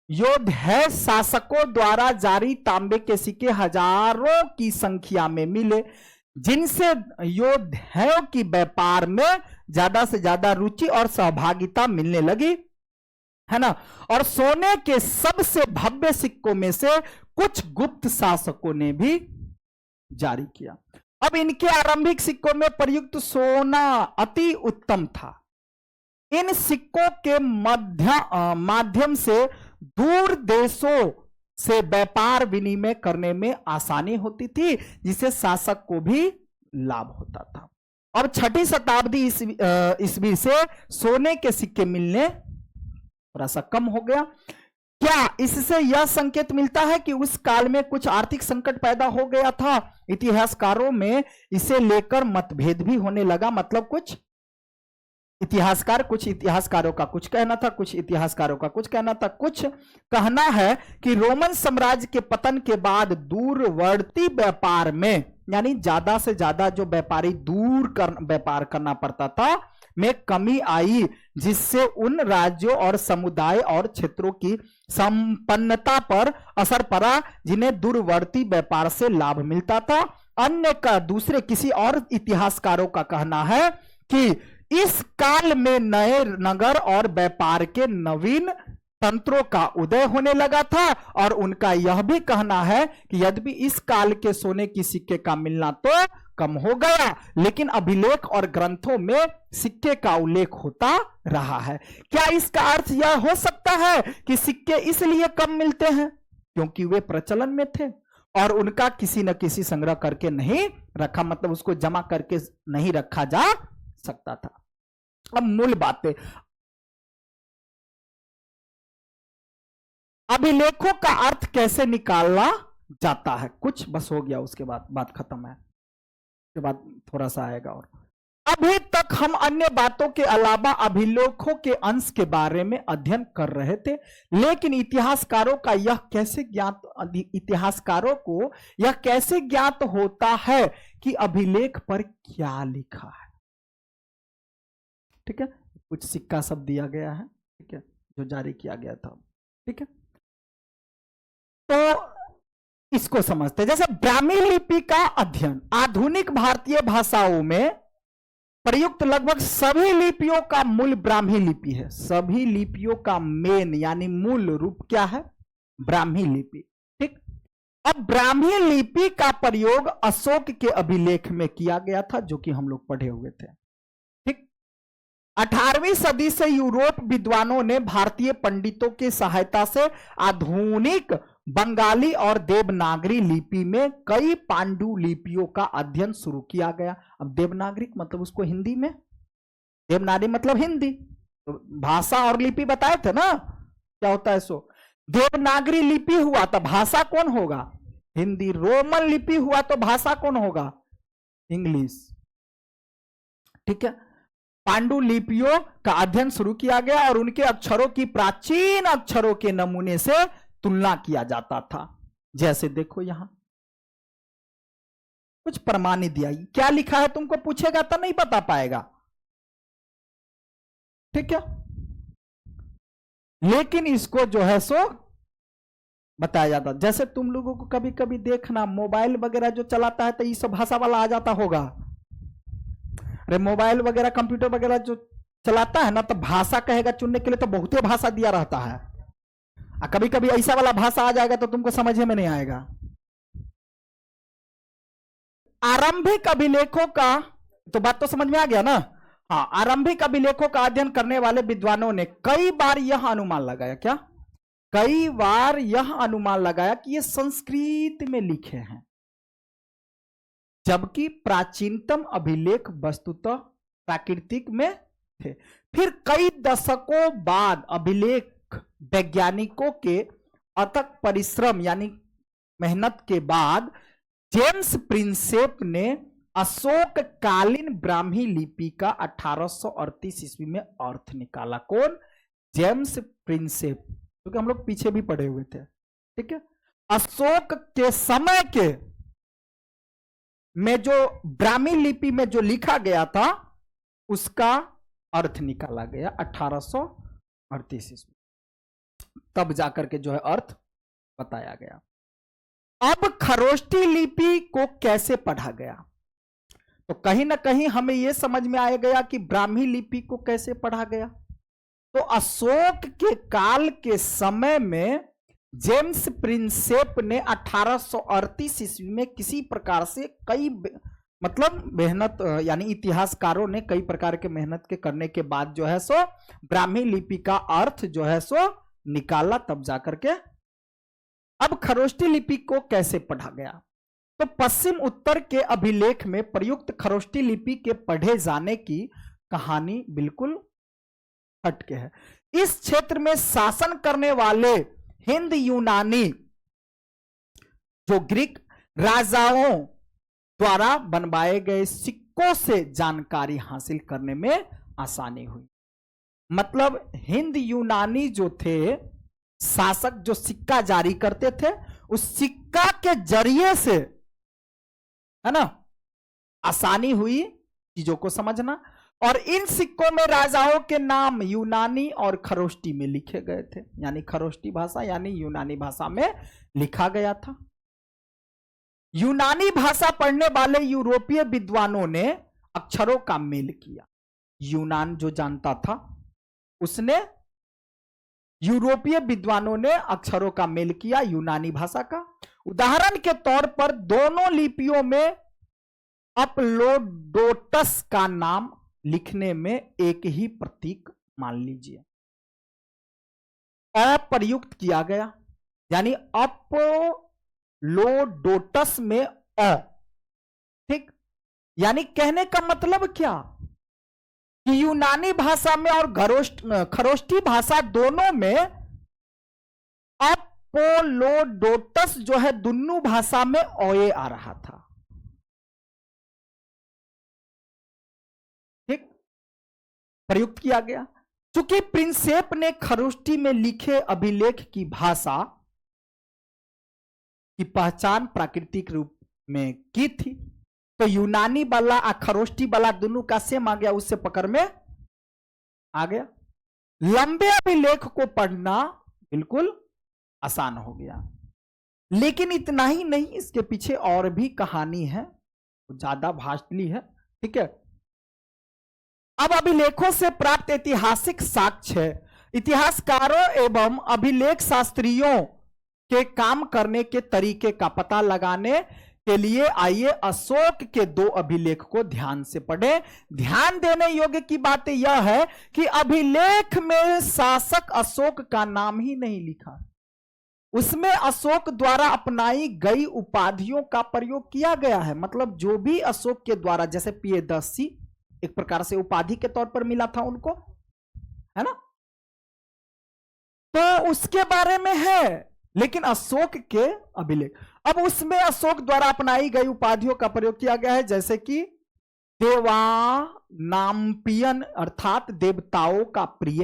योद्ध शासकों द्वारा जारी तांबे के सिक्के हजारों की संख्या में मिले, जिनसे योद्धाओं की व्यापार में ज्यादा से ज्यादा रुचि और सहभागिता मिलने लगी, है ना। और सोने के सबसे भव्य सिक्कों में से कुछ गुप्त शासकों ने भी जारी किया। अब इनके आरंभिक सिक्कों में प्रयुक्त सोना अति उत्तम था। इन सिक्कों के माध्यम से दूर देशों से व्यापार विनिमय करने में आसानी होती थी, जिससे शासक को भी लाभ होता था। अब छठी शताब्दी ईस्वी से सोने के सिक्के मिलने थोड़ा सा कम हो गया। क्या इससे यह संकेत मिलता है कि उस काल में कुछ आर्थिक संकट पैदा हो गया था? इतिहासकारों में इसे लेकर मतभेद भी होने लगा। मतलब कुछ इतिहासकारों का कुछ कहना था, कुछ इतिहासकारों का कुछ कहना था। कुछ कहना है कि रोमन साम्राज्य के पतन के बाद दूरवर्ती व्यापार में, यानी ज्यादा से ज्यादा जो व्यापारी दूर व्यापार करना पड़ता था, में कमी आई, जिससे उन राज्यों और समुदाय और क्षेत्रों की संपन्नता पर असर पड़ा जिन्हें दूरवर्ती व्यापार से लाभ मिलता था। अन्य का दूसरे किसी और इतिहासकारों का कहना है कि इस काल में नए नगर और व्यापार के नवीन तंत्रों का उदय होने लगा था, और उनका यह भी कहना है कि यद्यपि इस काल के सोने की सिक्के का मिलना तो कम हो गया, लेकिन अभिलेख और ग्रंथों में सिक्के का उल्लेख होता रहा है। क्या इसका अर्थ यह हो सकता है कि सिक्के इसलिए कम मिलते हैं क्योंकि वे प्रचलन में थे और उनका किसी न किसी संग्रह करके नहीं रखा, मतलब उसको जमा करके नहीं रखा जा सकता था। अब मूल बातें, अभिलेखों का अर्थ कैसे निकालना जाता है, कुछ बस हो गया, उसके बाद बात खत्म है, उसके बाद थोड़ा सा आएगा। और अभी तक हम अन्य बातों के अलावा अभिलेखों के अंश के बारे में अध्ययन कर रहे थे, लेकिन इतिहासकारों को यह कैसे ज्ञात होता है कि अभिलेख पर क्या लिखा है। ठीक है, कुछ सिक्का सब दिया गया है, ठीक है, जो जारी किया गया था। ठीक है, तो इसको समझते हैं। जैसे ब्राह्मी लिपि का अध्ययन आधुनिक भारतीय भाषाओं में प्रयुक्त लगभग सभी लिपियों का मूल ब्राह्मी लिपि है। सभी लिपियों का मेन यानी मूल रूप क्या है? ब्राह्मी लिपि। ठीक, अब ब्राह्मी लिपि का प्रयोग अशोक के अभिलेख में किया गया था, जो कि हम लोग पढ़े हुए थे। ठीक, 18वीं सदी से यूरोप विद्वानों ने भारतीय पंडितों की सहायता से आधुनिक बंगाली और देवनागरी लिपि में कई पांडुलिपियों का अध्ययन शुरू किया गया। अब देवनागरी मतलब उसको हिंदी में, देवनागरी मतलब हिंदी, तो भाषा और लिपि बताए थे ना क्या होता है। सो देवनागरी लिपि हुआ तो भाषा कौन होगा? हिंदी। रोमन लिपि हुआ तो भाषा कौन होगा? इंग्लिश। ठीक है, पांडुलिपियों का अध्ययन शुरू किया गया और उनके अक्षरों की प्राचीन अक्षरों के नमूने से तुलना किया जाता था। जैसे देखो यहां कुछ प्रमाणित दिया, क्या लिखा है तुमको पूछेगा तो नहीं बता पाएगा। ठीक है, लेकिन इसको जो है सो बताया जाता। जैसे तुम लोगों को कभी कभी देखना मोबाइल वगैरह जो चलाता है तो ये सब भाषा वाला आ जाता होगा। अरे मोबाइल वगैरह कंप्यूटर वगैरह जो चलाता है ना, तो भाषा कहेगा चुनने के लिए तो बहुते भाषा दिया रहता है। कभी कभी ऐसा वाला भाषा आ जाएगा तो तुमको समझ में नहीं आएगा। आरंभिक अभिलेखों का तो बात तो समझ में आ गया ना। हाँ, आरंभिक अभिलेखों का अध्ययन करने वाले विद्वानों ने कई बार यह अनुमान लगाया, क्या? कई बार यह अनुमान लगाया कि ये संस्कृत में लिखे हैं, जबकि प्राचीनतम अभिलेख वस्तुतः प्राकृतिक में थे। फिर कई दशकों बाद अभिलेख वैज्ञानिकों के अथक परिश्रम यानी मेहनत के बाद जेम्स प्रिंसेप ने अशोक कालीन ब्राह्मी लिपि का 1838 ईस्वी में अर्थ निकाला। कौन? जेम्स प्रिंसेप, क्योंकि हम लोग पीछे भी पढ़े हुए थे। ठीक है, अशोक के समय के में जो ब्राह्मी लिपि में जो लिखा गया था उसका अर्थ निकाला गया 1838 ईस्वी, तब जाकर के जो है अर्थ बताया गया। अब खरोष्टी लिपि को कैसे पढ़ा गया? तो कहीं ना कहीं हमें यह समझ में आ गया कि ब्राह्मी लिपि को कैसे पढ़ा गया। तो अशोक के काल के समय में जेम्स प्रिंसेप ने 1838 ईस्वी में किसी प्रकार से कई मतलब मेहनत यानी इतिहासकारों ने कई प्रकार के मेहनत के करने के बाद जो है सो ब्राह्मी लिपि का अर्थ जो है सो निकाला, तब जाकर के अब खरोष्टी लिपि को कैसे पढ़ा गया। तो पश्चिम उत्तर के अभिलेख में प्रयुक्त खरोष्टी लिपि के पढ़े जाने की कहानी बिल्कुल हटके है। इस क्षेत्र में शासन करने वाले हिंद यूनानी जो ग्रीक राजाओं द्वारा बनवाए गए सिक्कों से जानकारी हासिल करने में आसानी हुई। मतलब हिंद यूनानी जो थे शासक, जो सिक्का जारी करते थे, उस सिक्का के जरिए से है ना आसानी हुई चीजों को समझना। और इन सिक्कों में राजाओं के नाम यूनानी और खरोष्टी में लिखे गए थे, यानी खरोष्टी भाषा यानी यूनानी भाषा में लिखा गया था। यूनानी भाषा पढ़ने वाले यूरोपीय विद्वानों ने अक्षरों का मेल किया। यूनान जो जानता था उसने, यूरोपीय विद्वानों ने अक्षरों का मेल किया यूनानी भाषा का। उदाहरण के तौर पर दोनों लिपियों में अपलोडोटस का नाम लिखने में एक ही प्रतीक मान लीजिए अप्रयुक्त किया गया, यानी अपलोडोटस में अ। ठीक, यानी कहने का मतलब क्या कि यूनानी भाषा में और खरोष्टी भाषा दोनों में अपोलोडोटस जो है दोनों भाषा में ओए आ रहा था। ठीक, प्रयुक्त किया गया। चूंकि प्रिंसेप ने खरोष्टी में लिखे अभिलेख की भाषा की पहचान प्राकृतिक रूप में की थी, तो यूनानी वाला और खरोष्टी वाला दोनों का सेम आ गया, उससे पकड़ में आ गया। लंबे अभिलेख को पढ़ना बिल्कुल आसान हो गया। लेकिन इतना ही नहीं, इसके पीछे और भी कहानी है, ज्यादा भाषली है। ठीक है, अब अभिलेखों से प्राप्त ऐतिहासिक साक्ष्य इतिहासकारों एवं अभिलेख शास्त्रियों के काम करने के तरीके का पता लगाने के लिए आइए अशोक के 2 अभिलेख को ध्यान से पढ़ें। ध्यान देने योग्य की बात यह है कि अभिलेख में शासक अशोक का नाम ही नहीं लिखा, उसमें अशोक द्वारा अपनाई गई उपाधियों का प्रयोग किया गया है। मतलब जो भी अशोक के द्वारा, जैसे प्रियदर्शी एक प्रकार से उपाधि के तौर पर मिला था उनको, है ना, तो उसके बारे में है। लेकिन अशोक के अभिलेख, अब उसमें अशोक द्वारा अपनाई गई उपाधियों का प्रयोग किया गया है, जैसे कि देवानाम्पियन अर्थात देवताओं का प्रिय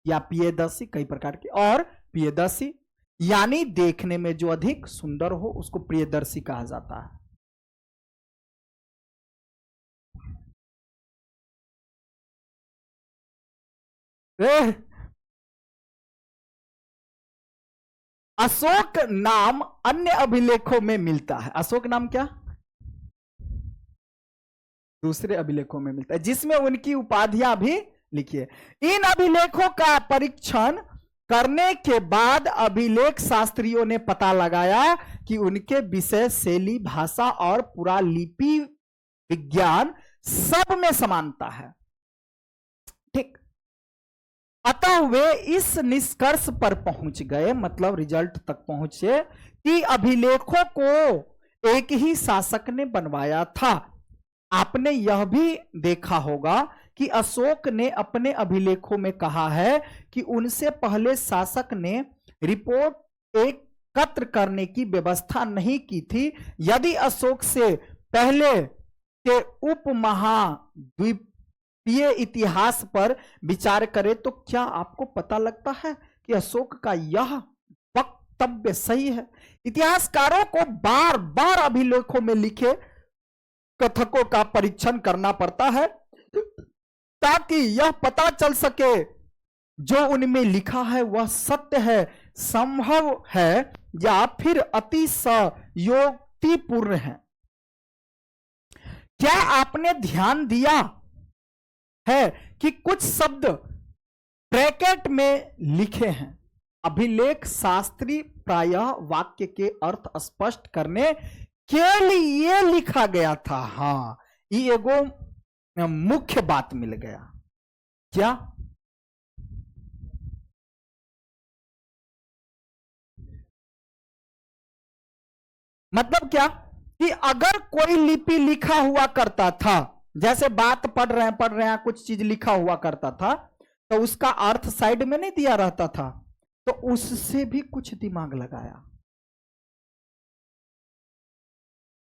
या प्रियदर्शी, कई प्रकार के, और प्रियदर्शी यानी देखने में जो अधिक सुंदर हो उसको प्रियदर्शी कहा जाता है। अशोक नाम अन्य अभिलेखों में मिलता है। अशोक नाम क्या दूसरे अभिलेखों में मिलता है, जिसमें उनकी उपाधियां भी लिखी है। इन अभिलेखों का परीक्षण करने के बाद अभिलेख शास्त्रियों ने पता लगाया कि उनके विषय, शैली, भाषा और पूरा लिपि विज्ञान सब में समानता है। ठीक, अतः वे इस निष्कर्ष पर पहुंच गए, मतलब रिजल्ट तक पहुंचे, कि अभिलेखों को एक ही शासक ने बनवाया था। आपने यह भी देखा होगा कि अशोक ने अपने अभिलेखों में कहा है कि उनसे पहले शासक ने रिपोर्ट एकत्र करने की व्यवस्था नहीं की थी। यदि अशोक से पहले के उपमहाद्वीपीय इतिहास पर विचार करें तो क्या आपको पता लगता है कि अशोक का यह वक्तव्य सही है? इतिहासकारों को बार बार अभिलेखों में लिखे कथकों का परीक्षण करना पड़ता है ताकि यह पता चल सके जो उनमें लिखा है वह सत्य है, संभव है या फिर अतिशयोक्तिपूर्ण है। क्या आपने ध्यान दिया है कि कुछ शब्द ब्रैकेट में लिखे हैं? अभिलेख शास्त्री प्रायः वाक्य के अर्थ स्पष्ट करने के लिए लिखा गया था। हाँ, ये एगो मुख्य बात मिल गया। क्या? मतलब क्या कि अगर कोई लिपि लिखा हुआ करता था, जैसे बात पढ़ रहे हैं कुछ चीज लिखा हुआ करता था, तो उसका अर्थ साइड में नहीं दिया रहता था, तो उससे भी कुछ दिमाग लगाया।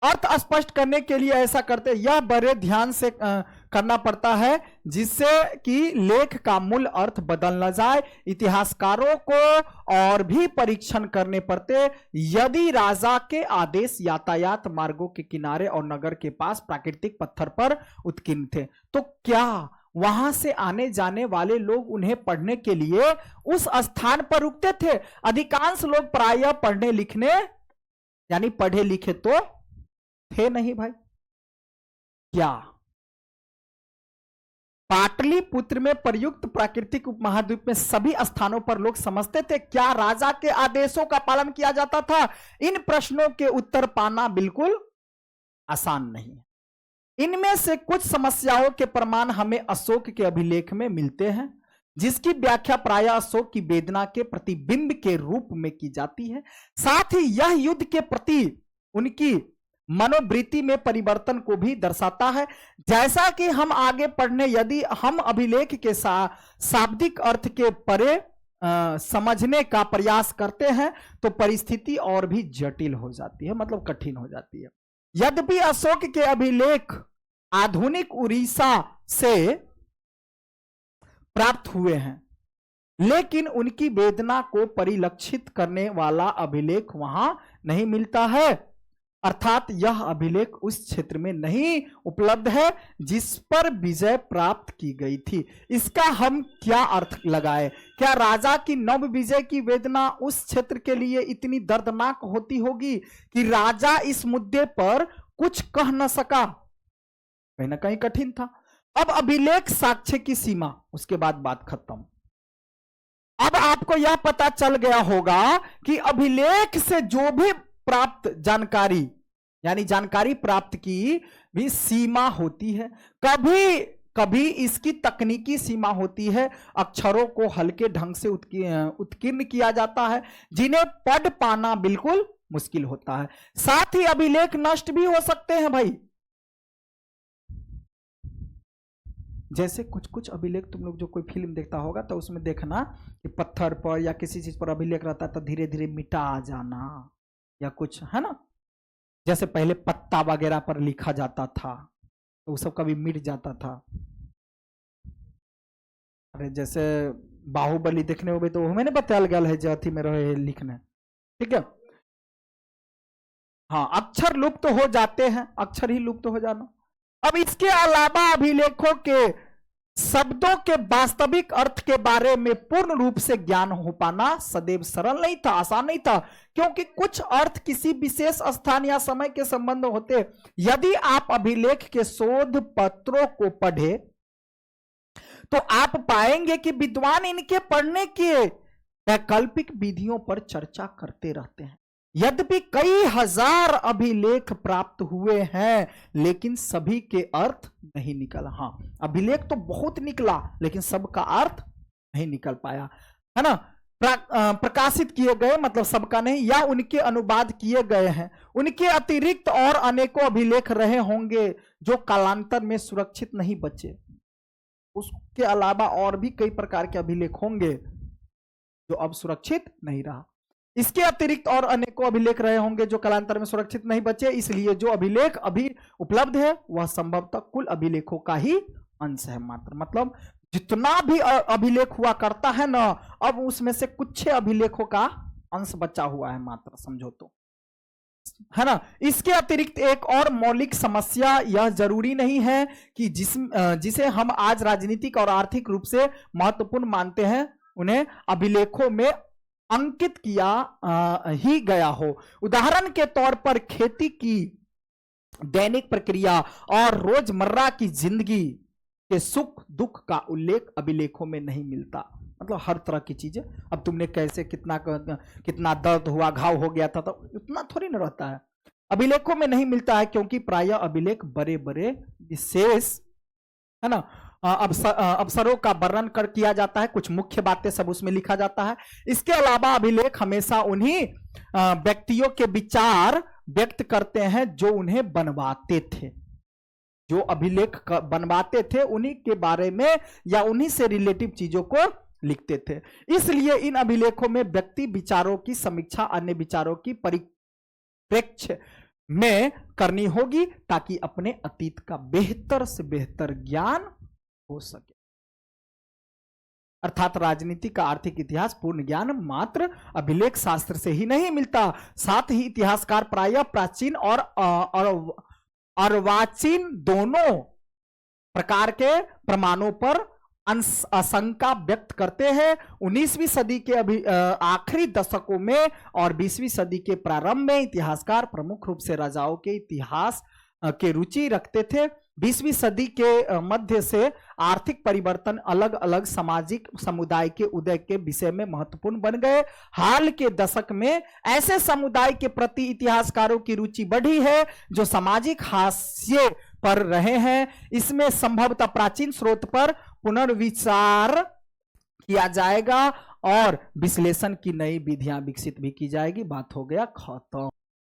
अर्थ स्पष्ट करने के लिए ऐसा करते, यह बड़े ध्यान से करना पड़ता है जिससे कि लेख का मूल अर्थ बदल न जाए। इतिहासकारों को और भी परीक्षण करने पड़ते। यदि राजा के आदेश यातायात मार्गों के किनारे और नगर के पास प्राकृतिक पत्थर पर उत्कीर्ण थे, तो क्या वहां से आने जाने वाले लोग उन्हें पढ़ने के लिए उस स्थान पर रुकते थे? अधिकांश लोग प्रायः पढ़ने लिखने यानी पढ़े लिखे तो थे नहीं भाई। क्या पाटलिपुत्र में प्रयुक्त प्राकृतिक उपमहाद्वीप में सभी स्थानों पर लोग समझते थे? क्या राजा के आदेशों का पालन किया जाता था? इन प्रश्नों के उत्तर पाना बिल्कुल आसान नहीं है। इनमें से कुछ समस्याओं के प्रमाण हमें अशोक के अभिलेख में मिलते हैं, जिसकी व्याख्या प्रायः अशोक की वेदना के प्रतिबिंब के रूप में की जाती है। साथ ही यह युद्ध के प्रति उनकी मनोवृत्ति में परिवर्तन को भी दर्शाता है। जैसा कि हम आगे पढ़ने, यदि हम अभिलेख के शाब्दिक अर्थ के परे समझने का प्रयास करते हैं तो परिस्थिति और भी जटिल हो जाती है, मतलब कठिन हो जाती है। यद्यपि अशोक के अभिलेख आधुनिक उड़ीसा से प्राप्त हुए हैं, लेकिन उनकी वेदना को परिलक्षित करने वाला अभिलेख वहां नहीं मिलता है। अर्थात यह अभिलेख उस क्षेत्र में नहीं उपलब्ध है जिस पर विजय प्राप्त की गई थी। इसका हम क्या अर्थ लगाए? क्या राजा की नव विजय की वेदना उस क्षेत्र के लिए इतनी दर्दनाक होती होगी कि राजा इस मुद्दे पर कुछ कह न सका? कहीं ना कहीं कठिन था। अब अभिलेख साक्ष्य की सीमा, उसके बाद बात खत्म। अब आपको यह पता चल गया होगा कि अभिलेख से जो भी प्राप्त जानकारी, यानी जानकारी प्राप्त की भी सीमा होती है। कभी कभी इसकी तकनीकी सीमा होती है। अक्षरों को हल्के ढंग से उत्कीर्ण किया जाता है जिन्हें पढ़ पाना बिल्कुल मुश्किल होता है। साथ ही अभिलेख नष्ट भी हो सकते हैं भाई। जैसे कुछ कुछ अभिलेख, तुम लोग जो कोई फिल्म देखता होगा तो उसमें देखना कि पत्थर पर या किसी चीज पर अभिलेख रहता है तो धीरे धीरे मिटा जाना या कुछ, है ना। जैसे पहले पत्ता वगैरह पर लिखा जाता था तो वो सब कभी मिट जाता था। अरे जैसे बाहुबली देखने हो तो मैंने बताया गया है जाति में रहे लिखने, ठीक है। हाँ, अक्षर लुप्त हो जाते हैं, अक्षर ही लुप्त हो जाना। अब इसके अलावा अभिलेखों के शब्दों के वास्तविक अर्थ के बारे में पूर्ण रूप से ज्ञान हो पाना सदैव सरल नहीं था, आसान नहीं था, क्योंकि कुछ अर्थ किसी विशेष स्थान या समय के संबंध होते। यदि आप अभिलेख के शोध पत्रों को पढ़े तो आप पाएंगे कि विद्वान इनके पढ़ने के वैकल्पिक विधियों पर चर्चा करते रहते हैं। यद्यपि कई हजार अभिलेख प्राप्त हुए हैं लेकिन सभी के अर्थ नहीं निकला। हाँ, अभिलेख तो बहुत निकला लेकिन सबका अर्थ नहीं निकल पाया, है ना। प्रकाशित किए गए मतलब सबका नहीं, या उनके अनुवाद किए गए हैं। उनके अतिरिक्त और अनेकों अभिलेख रहे होंगे जो कालांतर में सुरक्षित नहीं बचे। उसके अलावा और भी कई प्रकार के अभिलेख होंगे जो अब सुरक्षित नहीं रहा। इसके अतिरिक्त और अनेकों अभिलेख रहे होंगे जो कालांतर में सुरक्षित नहीं बचे। इसलिए जो अभिलेख अभी उपलब्ध है वह संभवतः कुल अभिलेखों का ही अंश है मात्र। मतलब जितना भी अभिलेख हुआ करता है ना, अब उसमें से कुछ अभिलेखों का अंश बचा हुआ है मात्र, समझो तो, है ना। इसके अतिरिक्त एक और मौलिक समस्या यह जरूरी नहीं है कि जिसे हम आज राजनीतिक और आर्थिक रूप से महत्वपूर्ण मानते हैं उन्हें अभिलेखों में अंकित किया ही गया हो। उदाहरण के तौर पर खेती की दैनिक प्रक्रिया और रोजमर्रा की जिंदगी के सुख दुख का उल्लेख अभिलेखों में नहीं मिलता। मतलब हर तरह की चीजें, अब तुमने कैसे कितना दर्द हुआ, घाव हो गया था, तो उतना थोड़ी ना रहता है, अभिलेखों में नहीं मिलता है, क्योंकि प्रायः अभिलेख बड़े बड़े विशेष, है ना, अवसरों का वर्णन किया जाता है। कुछ मुख्य बातें सब उसमें लिखा जाता है। इसके अलावा अभिलेख हमेशा उन्हीं व्यक्तियों के विचार व्यक्त करते हैं जो उन्हें बनवाते थे। जो अभिलेख बनवाते थे उन्हीं के बारे में या उन्हीं से रिलेटिव चीजों को लिखते थे। इसलिए इन अभिलेखों में व्यक्ति विचारों की समीक्षा अन्य विचारों की परिप्रेक्ष्य में करनी होगी ताकि अपने अतीत का बेहतर से बेहतर ज्ञान हो सके। अर्थात राजनीतिक का आर्थिक इतिहास पूर्ण ज्ञान मात्र अभिलेख शास्त्र से ही नहीं मिलता। साथ ही इतिहासकार प्रायः प्राचीन और अर्वाचीन दोनों प्रकार के प्रमाणों पर आशंका व्यक्त करते हैं। 19वीं सदी के आखिरी दशकों में और 20वीं सदी के प्रारंभ में इतिहासकार प्रमुख रूप से राजाओं के इतिहास के रुचि रखते थे। 20वीं सदी के मध्य से आर्थिक परिवर्तन अलग अलग सामाजिक समुदाय के उदय के विषय में महत्वपूर्ण बन गए। हाल के दशक में ऐसे समुदाय के प्रति इतिहासकारों की रुचि बढ़ी है जो सामाजिक हाशिए पर रहे हैं। इसमें संभवतः प्राचीन स्रोत पर पुनर्विचार किया जाएगा और विश्लेषण की नई विधियां विकसित भी की जाएगी। बात हो गया खत्म।